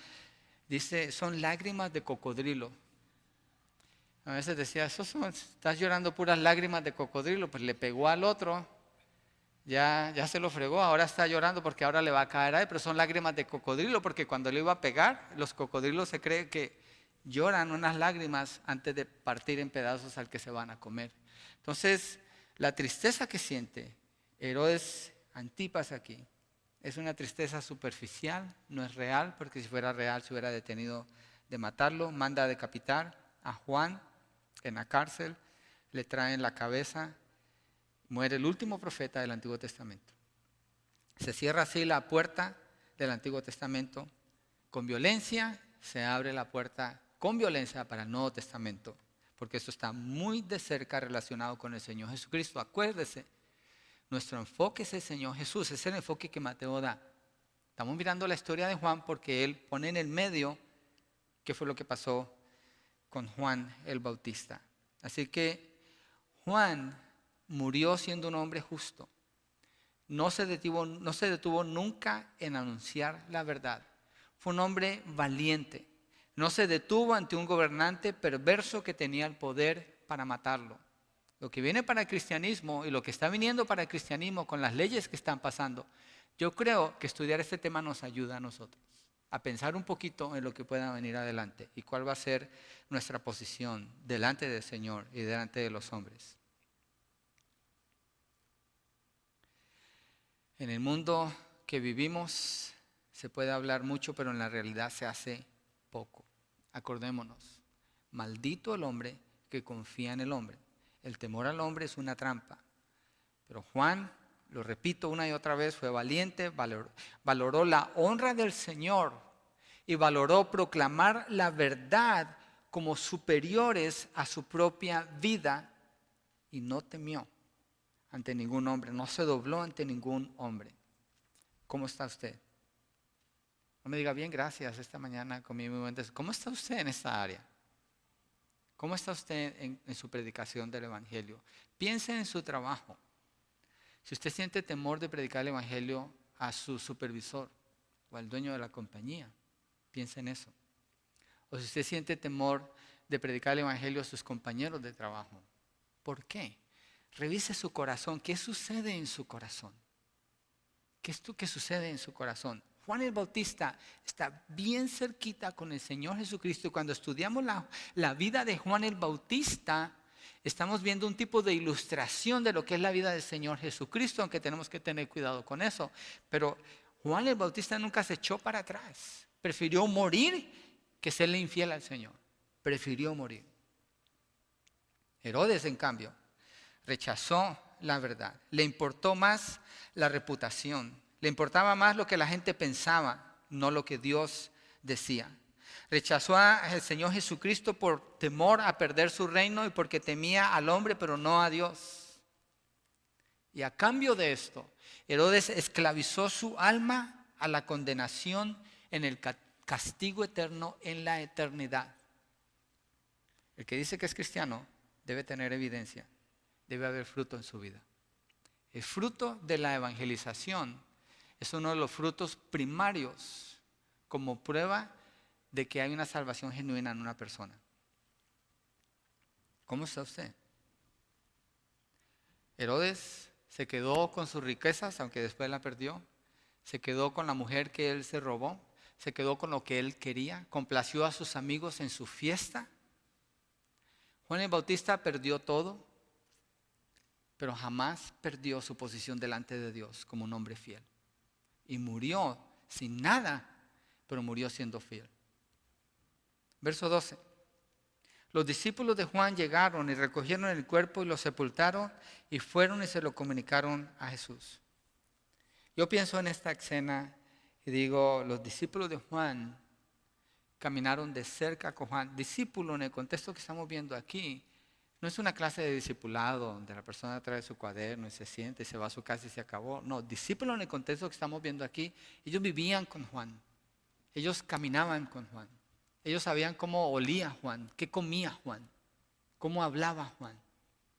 Dice, son lágrimas de cocodrilo. A veces decía, estás llorando puras lágrimas de cocodrilo. Pues le pegó al otro, ya se lo fregó, ahora está llorando porque ahora le va a caer a él. Pero son lágrimas de cocodrilo, porque cuando le iba a pegar, los cocodrilos se cree que lloran unas lágrimas antes de partir en pedazos al que se van a comer. Entonces, la tristeza que siente Herodes Antipas aquí es una tristeza superficial, no es real, porque si fuera real se hubiera detenido de matarlo. Manda a decapitar a Juan en la cárcel, le traen la cabeza, muere el último profeta del Antiguo Testamento. Se cierra así la puerta del Antiguo Testamento con violencia, se abre la puerta con violencia para el Nuevo Testamento, porque esto está muy de cerca relacionado con el Señor Jesucristo. Acuérdese, nuestro enfoque es el Señor Jesús, es el enfoque que Mateo da. Estamos mirando la historia de Juan porque él pone en el medio qué fue lo que pasó con Juan el Bautista. Así que Juan murió siendo un hombre justo. No se detuvo nunca en anunciar la verdad. Fue un hombre valiente. No se detuvo ante un gobernante perverso que tenía el poder para matarlo. Lo que viene para el cristianismo y lo que está viniendo para el cristianismo con las leyes que están pasando, yo creo que estudiar este tema nos ayuda a nosotros a pensar un poquito en lo que pueda venir adelante y cuál va a ser nuestra posición delante del Señor y delante de los hombres. En el mundo que vivimos se puede hablar mucho, pero en la realidad se hace poco. Acordémonos, maldito el hombre que confía en el hombre. El temor al hombre es una trampa. Pero Juan, lo repito una y otra vez, fue valiente, valoró la honra del Señor y valoró proclamar la verdad como superiores a su propia vida, y no temió ante ningún hombre, no se dobló ante ningún hombre. ¿Cómo está usted? No me diga, bien, gracias, esta mañana comí muy buen desayuno. ¿Cómo está usted en esta área? ¿Cómo está usted en su predicación del Evangelio? Piense en su trabajo. Si usted siente temor de predicar el Evangelio a su supervisor o al dueño de la compañía, piense en eso. O si usted siente temor de predicar el Evangelio a sus compañeros de trabajo, ¿por qué? Revise su corazón. ¿Qué sucede en su corazón? ¿Qué sucede en su corazón? Juan el Bautista está bien cerquita con el Señor Jesucristo. Y cuando estudiamos la vida de Juan el Bautista, estamos viendo un tipo de ilustración de lo que es la vida del Señor Jesucristo, aunque tenemos que tener cuidado con eso. Pero Juan el Bautista nunca se echó para atrás. Prefirió morir que serle infiel al Señor. Prefirió morir. Herodes, en cambio, rechazó la verdad. Le importó más la reputación. Le importaba más lo que la gente pensaba, no lo que Dios decía. Rechazó al Señor Jesucristo por temor a perder su reino y porque temía al hombre, pero no a Dios. Y a cambio de esto, Herodes esclavizó su alma a la condenación en el castigo eterno en la eternidad. El que dice que es cristiano debe tener evidencia, debe haber fruto en su vida. El fruto de la evangelización es uno de los frutos primarios como prueba de que hay una salvación genuina en una persona. ¿Cómo está usted? Herodes se quedó con sus riquezas, aunque después la perdió. Se quedó con la mujer que él se robó. Se quedó con lo que él quería. Complació a sus amigos en su fiesta. Juan el Bautista perdió todo, pero jamás perdió su posición delante de Dios como un hombre fiel. Y murió sin nada, pero murió siendo fiel. Verso 12. Los discípulos de Juan llegaron y recogieron el cuerpo y lo sepultaron y fueron y se lo comunicaron a Jesús. Yo pienso en esta escena y digo, los discípulos de Juan caminaron de cerca con Juan. Discípulo en el contexto que estamos viendo aquí, no es una clase de discipulado donde la persona trae su cuaderno y se siente y se va a su casa y se acabó. No, discípulo en el contexto que estamos viendo aquí, ellos vivían con Juan. Ellos caminaban con Juan. Ellos sabían cómo olía Juan, qué comía Juan, cómo hablaba Juan,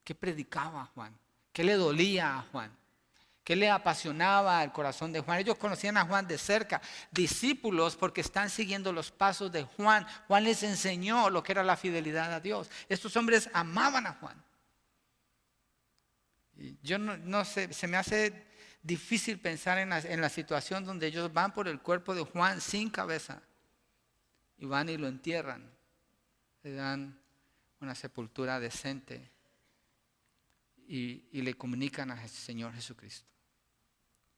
qué predicaba Juan, qué le dolía a Juan, qué le apasionaba el corazón de Juan. Ellos conocían a Juan de cerca, discípulos porque están siguiendo los pasos de Juan. Juan les enseñó lo que era la fidelidad a Dios. Estos hombres amaban a Juan. Y yo no sé, se me hace difícil pensar en la situación donde ellos van por el cuerpo de Juan sin cabeza. Y van y lo entierran, le dan una sepultura decente y le comunican al Señor Jesucristo.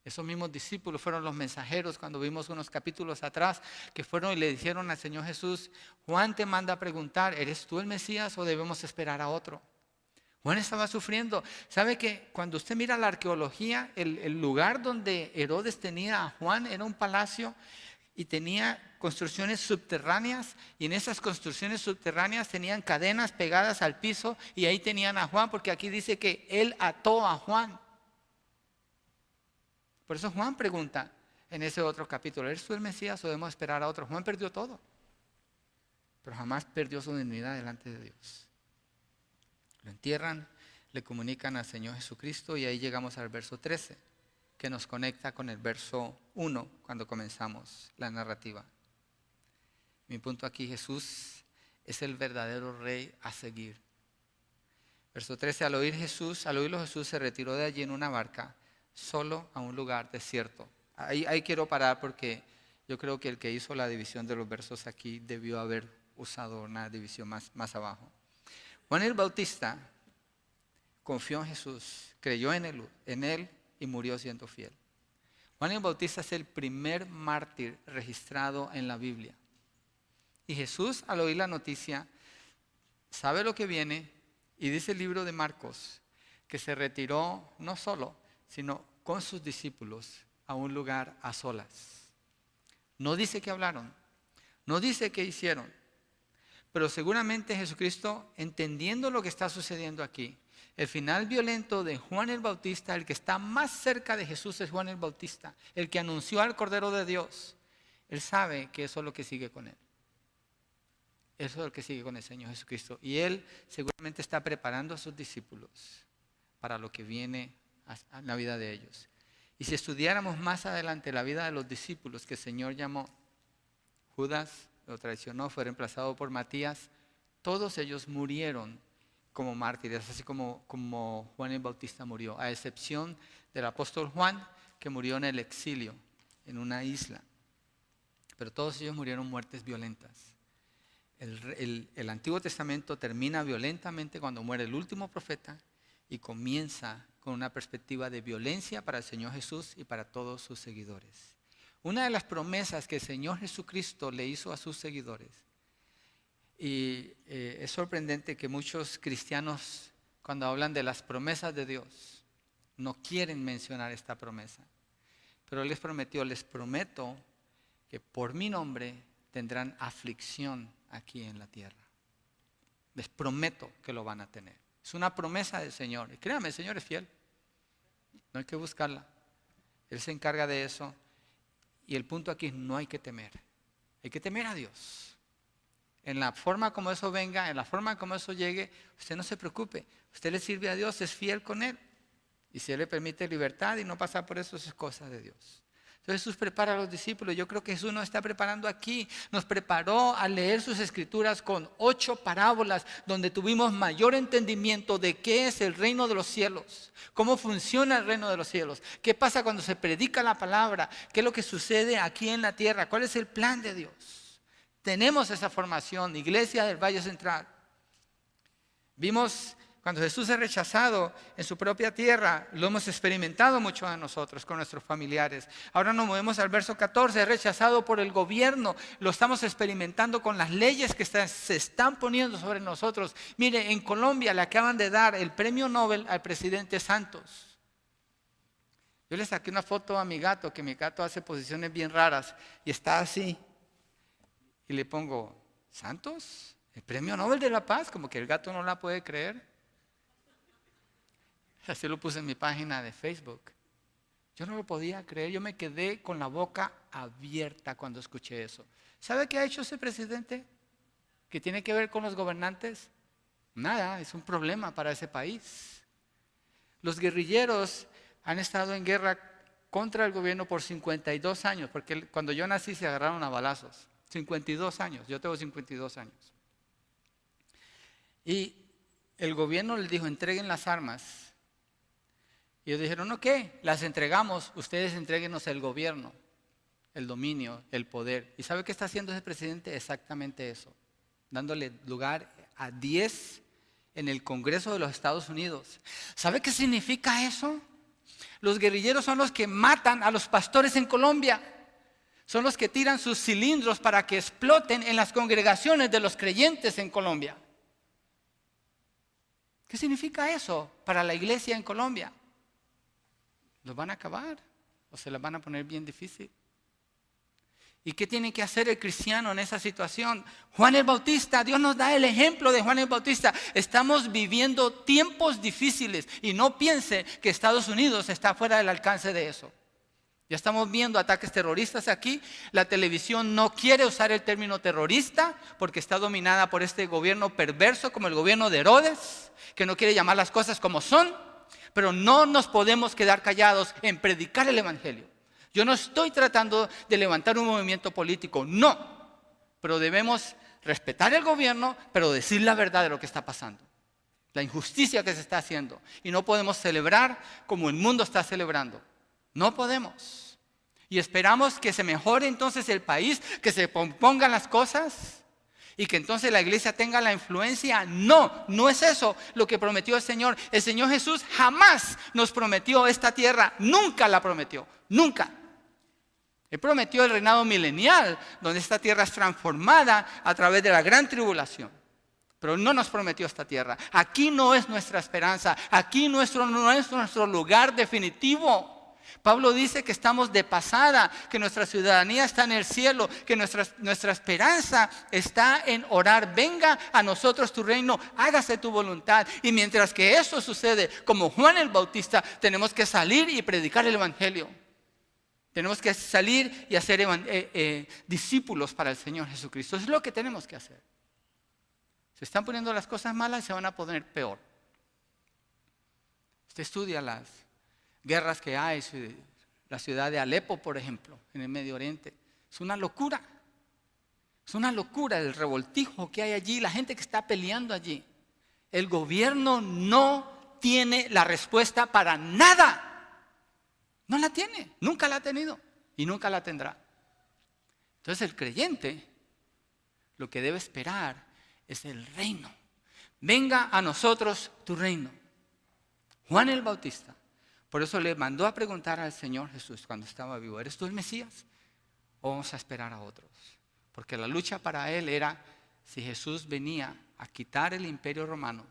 Esos mismos discípulos fueron los mensajeros cuando vimos unos capítulos atrás que fueron y le dijeron al Señor Jesús, Juan te manda a preguntar, ¿eres tú el Mesías o debemos esperar a otro? Juan estaba sufriendo. ¿Sabe que cuando usted mira la arqueología, el lugar donde Herodes tenía a Juan era un palacio y tenía construcciones subterráneas, y en esas construcciones subterráneas tenían cadenas pegadas al piso y ahí tenían a Juan, porque aquí dice que él ató a Juan. Por eso Juan pregunta en ese otro capítulo, ¿eres tú el Mesías o debemos esperar a otro? Juan perdió todo, pero jamás perdió su dignidad delante de Dios. Lo entierran, le comunican al Señor Jesucristo y ahí llegamos al verso 13, que nos conecta con el verso 1 cuando comenzamos la narrativa. Mi punto aquí, Jesús es el verdadero rey a seguir. Verso 13, al oírlo Jesús se retiró de allí en una barca, solo a un lugar desierto. Ahí quiero parar porque yo creo que el que hizo la división de los versos aquí debió haber usado una división más abajo. Juan el Bautista confió en Jesús, creyó en él y murió siendo fiel. Juan el Bautista es el primer mártir registrado en la Biblia. Y Jesús, al oír la noticia, sabe lo que viene y dice el libro de Marcos que se retiró no solo, sino con sus discípulos a un lugar a solas. No dice que hablaron, no dice que hicieron, pero seguramente Jesucristo, entendiendo lo que está sucediendo aquí, el final violento de Juan el Bautista, el que está más cerca de Jesús es Juan el Bautista, el que anunció al Cordero de Dios. Él sabe que eso es lo que sigue con él. Eso es lo que sigue con el Señor Jesucristo. Y él seguramente está preparando a sus discípulos para lo que viene a la vida de ellos. Y si estudiáramos más adelante la vida de los discípulos que el Señor llamó, Judas lo traicionó, fue reemplazado por Matías, todos ellos murieron como mártires, así como Juan el Bautista murió, a excepción del apóstol Juan, que murió en el exilio, en una isla. Pero todos ellos murieron muertes violentas. El Antiguo Testamento termina violentamente cuando muere el último profeta y comienza con una perspectiva de violencia para el Señor Jesús y para todos sus seguidores. Una de las promesas que el Señor Jesucristo le hizo a sus seguidores, y es sorprendente que muchos cristianos cuando hablan de las promesas de Dios no quieren mencionar esta promesa, pero Él les prometió, les prometo que por mi nombre tendrán aflicción aquí en la tierra. Les prometo que lo van a tener. Es una promesa del Señor. Y créanme, el Señor es fiel. No hay que buscarla. Él se encarga de eso. Y el punto aquí es: no hay que temer. Hay que temer a Dios. En la forma como eso venga, en la forma como eso llegue, usted no se preocupe. Usted le sirve a Dios, es fiel con Él. Y si Él le permite libertad y no pasar por eso, es cosa de Dios. Entonces Jesús prepara a los discípulos. Yo creo que Jesús nos está preparando aquí. Nos preparó a leer sus escrituras con 8 parábolas donde tuvimos mayor entendimiento de qué es el reino de los cielos, cómo funciona el reino de los cielos, qué pasa cuando se predica la palabra, qué es lo que sucede aquí en la tierra, cuál es el plan de Dios. Tenemos esa formación, Iglesia del Valle Central. Vimos cuando Jesús es rechazado en su propia tierra, lo hemos experimentado mucho de nosotros, con nuestros familiares. Ahora nos movemos al verso 14, es rechazado por el gobierno. Lo estamos experimentando con las leyes que se están poniendo sobre nosotros. Mire, en Colombia le acaban de dar el premio Nobel al presidente Santos. Yo le saqué una foto a mi gato, que mi gato hace posiciones bien raras, y está así. Y le pongo: ¿Santos? ¿El premio Nobel de la Paz? Como que el gato no la puede creer. Así lo puse en mi página de Facebook. Yo no lo podía creer, yo me quedé con la boca abierta cuando escuché eso. ¿Sabe qué ha hecho ese presidente? ¿Qué tiene que ver con los gobernantes? Nada, es un problema para ese país. Los guerrilleros han estado en guerra contra el gobierno por 52 años, porque cuando yo nací se agarraron a balazos. 52 años, yo tengo 52 años. Y el gobierno les dijo: entreguen las armas. Y ellos dijeron: no, ¿qué? Las entregamos, ustedes entréguenos el gobierno, el dominio, el poder. ¿Y sabe qué está haciendo ese presidente? Exactamente eso, dándole lugar a 10 en el Congreso de los Estados Unidos. ¿Sabe qué significa eso? Los guerrilleros son los que matan a los pastores en Colombia. Son los que tiran sus cilindros para que exploten en las congregaciones de los creyentes en Colombia. ¿Qué significa eso para la iglesia en Colombia? ¿Los van a acabar o se las van a poner bien difícil? ¿Y qué tiene que hacer el cristiano en esa situación? Juan el Bautista, Dios nos da el ejemplo de Juan el Bautista. Estamos viviendo tiempos difíciles y no piense que Estados Unidos está fuera del alcance de eso. Ya estamos viendo ataques terroristas aquí. La televisión no quiere usar el término terrorista porque está dominada por este gobierno perverso como el gobierno de Herodes, que no quiere llamar las cosas como son. Pero no nos podemos quedar callados en predicar el evangelio. Yo no estoy tratando de levantar un movimiento político, no. Pero debemos respetar el gobierno, pero decir la verdad de lo que está pasando. La injusticia que se está haciendo. Y no podemos celebrar como el mundo está celebrando. No podemos. Y esperamos que se mejore entonces el país, que se pongan las cosas y que entonces la iglesia tenga la influencia. No, no es eso lo que prometió el Señor. El Señor Jesús jamás nos prometió esta tierra. Nunca la prometió. Nunca. Él prometió el reinado milenial, donde esta tierra es transformada a través de la gran tribulación. Pero no nos prometió esta tierra. Aquí no es nuestra esperanza. Aquí no es nuestro lugar definitivo. Pablo dice que estamos de pasada, que nuestra ciudadanía está en el cielo, que nuestra esperanza está en orar: venga a nosotros tu reino, hágase tu voluntad. Y mientras que eso sucede, como Juan el Bautista, tenemos que salir y predicar el evangelio. Tenemos que salir y hacer discípulos para el Señor Jesucristo. Eso es lo que tenemos que hacer. Se están poniendo las cosas malas y se van a poner peor. Usted estudia las guerras que hay, la ciudad de Alepo, por ejemplo, en el Medio Oriente. Es una locura. Es una locura el revoltijo que hay allí, la gente que está peleando allí. El gobierno no tiene la respuesta para nada. No la tiene, nunca la ha tenido y nunca la tendrá. Entonces el creyente lo que debe esperar es el reino. Venga a nosotros tu reino. Juan el Bautista, por eso le mandó a preguntar al Señor Jesús cuando estaba vivo: ¿eres tú el Mesías o vamos a esperar a otros? Porque la lucha para él era si Jesús venía a quitar el imperio romano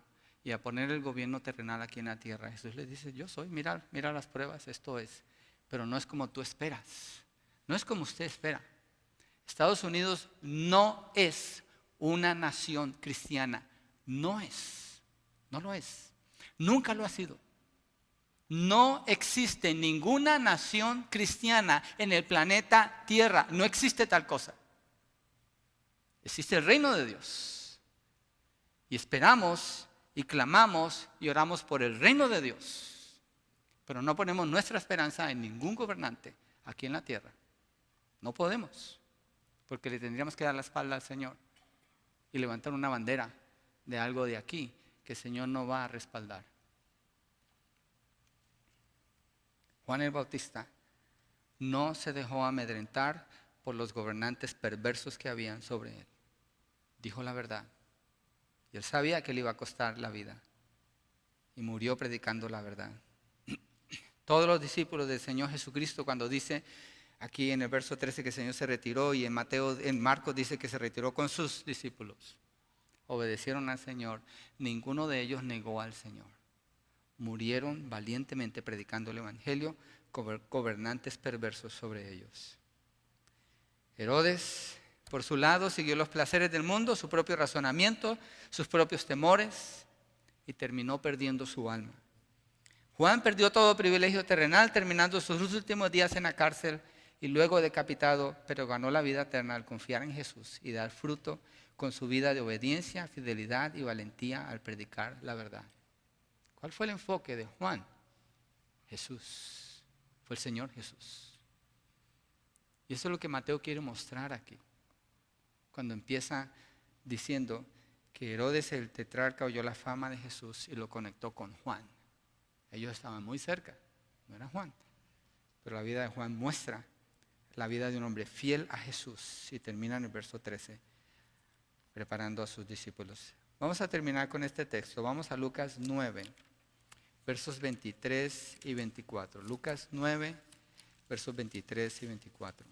y a poner el gobierno terrenal aquí en la tierra. Jesús le dice: yo soy, mira las pruebas, esto es. Pero no es como tú esperas, no es como usted espera. Estados Unidos no es una nación cristiana. No es. No lo es. Nunca lo ha sido. No existe ninguna nación cristiana en el planeta Tierra. No existe tal cosa. Existe el reino de Dios. Y esperamos y clamamos y oramos por el reino de Dios. Pero no ponemos nuestra esperanza en ningún gobernante aquí en la tierra. No podemos. Porque le tendríamos que dar la espalda al Señor y levantar una bandera de algo de aquí que el Señor no va a respaldar. Juan el Bautista no se dejó amedrentar por los gobernantes perversos que habían sobre él. Dijo la verdad. Y él sabía que le iba a costar la vida. Y murió predicando la verdad. Todos los discípulos del Señor Jesucristo, cuando dice aquí en el verso 13 que el Señor se retiró, y en Marcos dice que se retiró con sus discípulos, obedecieron al Señor. Ninguno de ellos negó al Señor. Murieron valientemente predicando el evangelio, gobernantes perversos sobre ellos. Herodes, por su lado, siguió los placeres del mundo, su propio razonamiento, sus propios temores, y terminó perdiendo su alma. Juan perdió todo privilegio terrenal, terminando sus últimos días en la cárcel y luego decapitado, pero ganó la vida eterna al confiar en Jesús y dar fruto con su vida de obediencia, fidelidad y valentía al predicar la verdad. ¿Cuál fue el enfoque de Juan? Jesús. Fue el Señor Jesús. Y eso es lo que Mateo quiere mostrar aquí. Cuando empieza diciendo que Herodes el tetrarca oyó la fama de Jesús y lo conectó con Juan. Ellos estaban muy cerca, no era Juan. Pero la vida de Juan muestra la vida de un hombre fiel a Jesús. Y termina en el verso 13, preparando a sus discípulos. Vamos a terminar con este texto. Vamos a Lucas 9, versos 23 y 24. Lucas 9, versos 23 y 24.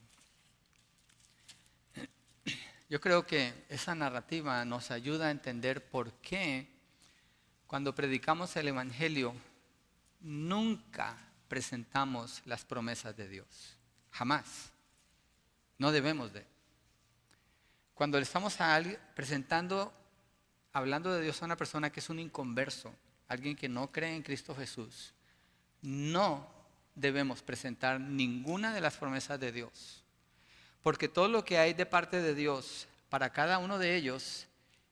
Yo creo que esa narrativa nos ayuda a entender por qué cuando predicamos el evangelio nunca presentamos las promesas de Dios. Jamás. No debemos de. Cuando le estamos a alguien presentando, hablando de Dios a una persona que es un inconverso, alguien que no cree en Cristo Jesús, no debemos presentar ninguna de las promesas de Dios. Porque todo lo que hay de parte de Dios para cada uno de ellos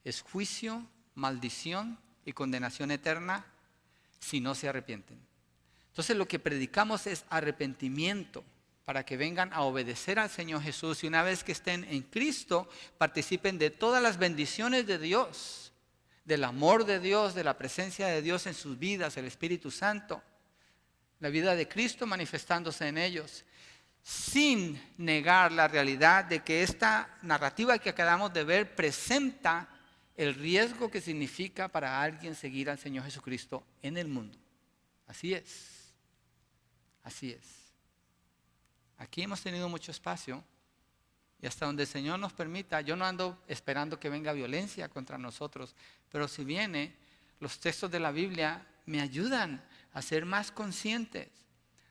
es juicio, maldición y condenación eterna si no se arrepienten. Entonces lo que predicamos es arrepentimiento para que vengan a obedecer al Señor Jesús y una vez que estén en Cristo participen de todas las bendiciones de Dios, del amor de Dios, de la presencia de Dios en sus vidas, el Espíritu Santo, la vida de Cristo manifestándose en ellos, sin negar la realidad de que esta narrativa que acabamos de ver presenta el riesgo que significa para alguien seguir al Señor Jesucristo en el mundo. Así es. Así es. Aquí hemos tenido mucho espacio y hasta donde el Señor nos permita, yo no ando esperando que venga violencia contra nosotros, pero si viene, los textos de la Biblia me ayudan a ser más conscientes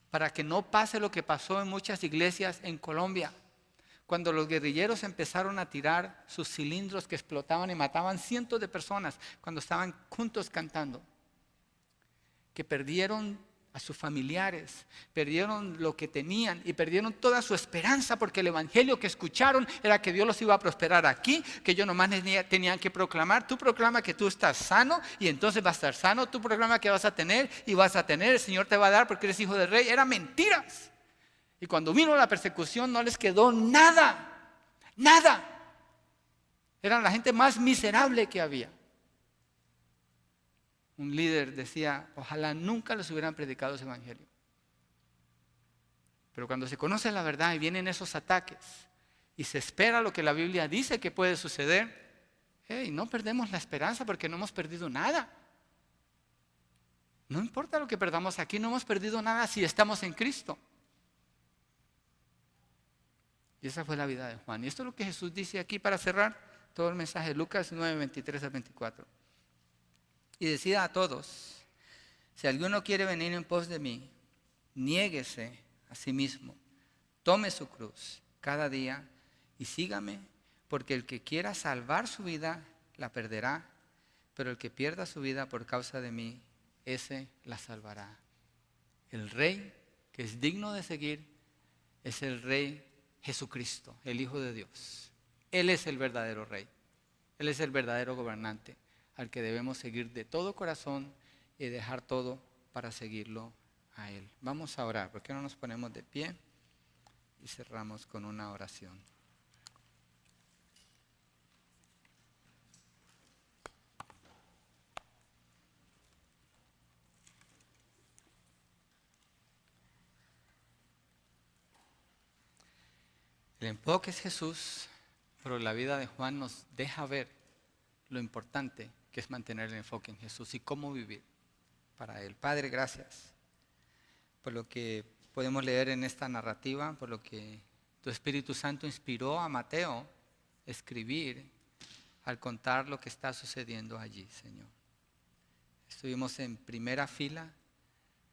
para que no pase lo que pasó en muchas iglesias en Colombia. Cuando los guerrilleros empezaron a tirar sus cilindros que explotaban y mataban cientos de personas cuando estaban juntos cantando, que perdieron a sus familiares, perdieron lo que tenían y perdieron toda su esperanza porque el evangelio que escucharon era que Dios los iba a prosperar aquí, que ellos nomás tenían que proclamar. Tú proclama que tú estás sano y entonces vas a estar sano. Tú proclama que vas a tener y vas a tener. El Señor te va a dar porque eres hijo del rey. Eran mentiras. Y cuando vino la persecución no les quedó nada, nada. Eran la gente más miserable que había. Un líder decía, ojalá nunca les hubieran predicado ese evangelio. Pero cuando se conoce la verdad y vienen esos ataques y se espera lo que la Biblia dice que puede suceder, no perdemos la esperanza porque no hemos perdido nada. No importa lo que perdamos aquí, no hemos perdido nada si estamos en Cristo. Y esa fue la vida de Juan. Y esto es lo que Jesús dice aquí para cerrar todo el mensaje, Lucas 9, 23 al 24. Y decida a todos, si alguno quiere venir en pos de mí, niéguese a sí mismo, tome su cruz cada día y sígame, porque el que quiera salvar su vida, la perderá, pero el que pierda su vida por causa de mí, ese la salvará. El Rey que es digno de seguir es el Rey Jesucristo, el Hijo de Dios. Él es el verdadero Rey. Él es el verdadero gobernante al que debemos seguir de todo corazón y dejar todo para seguirlo a Él. Vamos a orar. ¿Por qué no nos ponemos de pie y cerramos con una oración? El enfoque es Jesús, pero la vida de Juan nos deja ver lo importante que es mantener el enfoque en Jesús y cómo vivir para Él. Padre, gracias por lo que podemos leer en esta narrativa, por lo que tu Espíritu Santo inspiró a Mateo a escribir al contar lo que está sucediendo allí, Señor. Estuvimos en primera fila,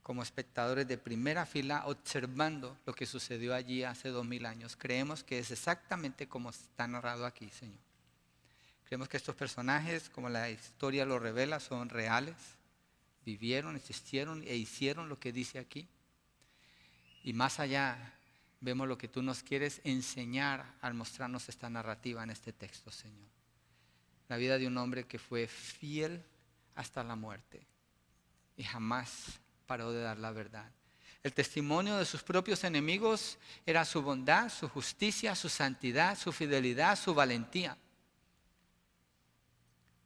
como espectadores de primera fila, observando lo que sucedió allí hace 2000 años. Creemos que es exactamente como está narrado aquí, Señor. Creemos que estos personajes, como la historia lo revela, son reales, vivieron, existieron e hicieron lo que dice aquí. Y más allá, vemos lo que tú nos quieres enseñar al mostrarnos esta narrativa en este texto, Señor. La vida de un hombre que fue fiel hasta la muerte y jamás paró de dar la verdad. El testimonio de sus propios enemigos era su bondad, su justicia, su santidad, su fidelidad, su valentía.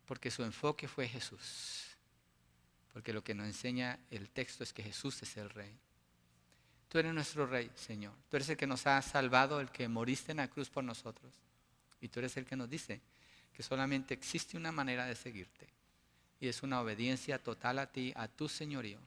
Porque su enfoque fue Jesús. Porque lo que nos enseña el texto es que Jesús es el Rey. Tú eres nuestro Rey, Señor. Tú eres el que nos ha salvado, el que moriste en la cruz por nosotros. Y tú eres el que nos dice que solamente existe una manera de seguirte. Y es una obediencia total a ti, a tu señorío.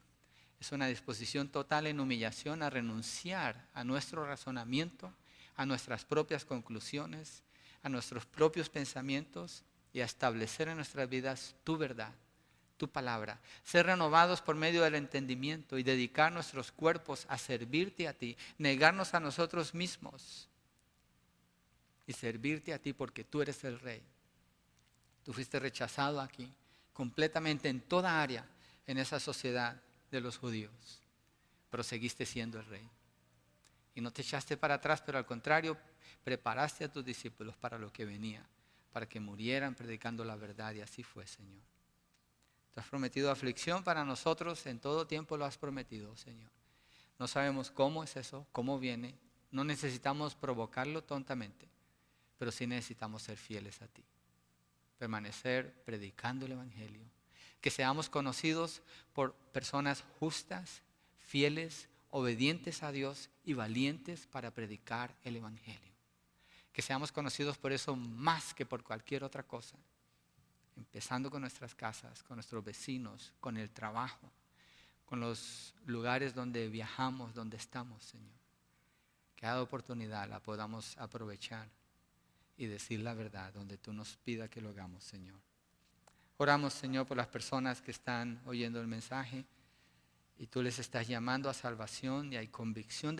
Es una disposición total en humillación a renunciar a nuestro razonamiento, a nuestras propias conclusiones, a nuestros propios pensamientos y a establecer en nuestras vidas tu verdad, tu palabra. Ser renovados por medio del entendimiento y dedicar nuestros cuerpos a servirte a ti, negarnos a nosotros mismos y servirte a ti porque tú eres el Rey. Tú fuiste rechazado aquí, completamente en toda área en esa sociedad de los judíos, pero seguiste siendo el Rey. Y no te echaste para atrás, pero al contrario, preparaste a tus discípulos para lo que venía, para que murieran predicando la verdad, y así fue, Señor. Tú has prometido aflicción para nosotros, en todo tiempo lo has prometido, Señor. No sabemos cómo es eso, cómo viene, no necesitamos provocarlo tontamente, pero sí necesitamos ser fieles a ti. Permanecer predicando el Evangelio. Que seamos conocidos por personas justas, fieles, obedientes a Dios y valientes para predicar el Evangelio. Que seamos conocidos por eso más que por cualquier otra cosa. Empezando con nuestras casas, con nuestros vecinos, con el trabajo, con los lugares donde viajamos, donde estamos, Señor. Que cada oportunidad la podamos aprovechar y decir la verdad donde tú nos pidas que lo hagamos, Señor. Oramos, Señor, por las personas que están oyendo el mensaje y tú les estás llamando a salvación y hay convicción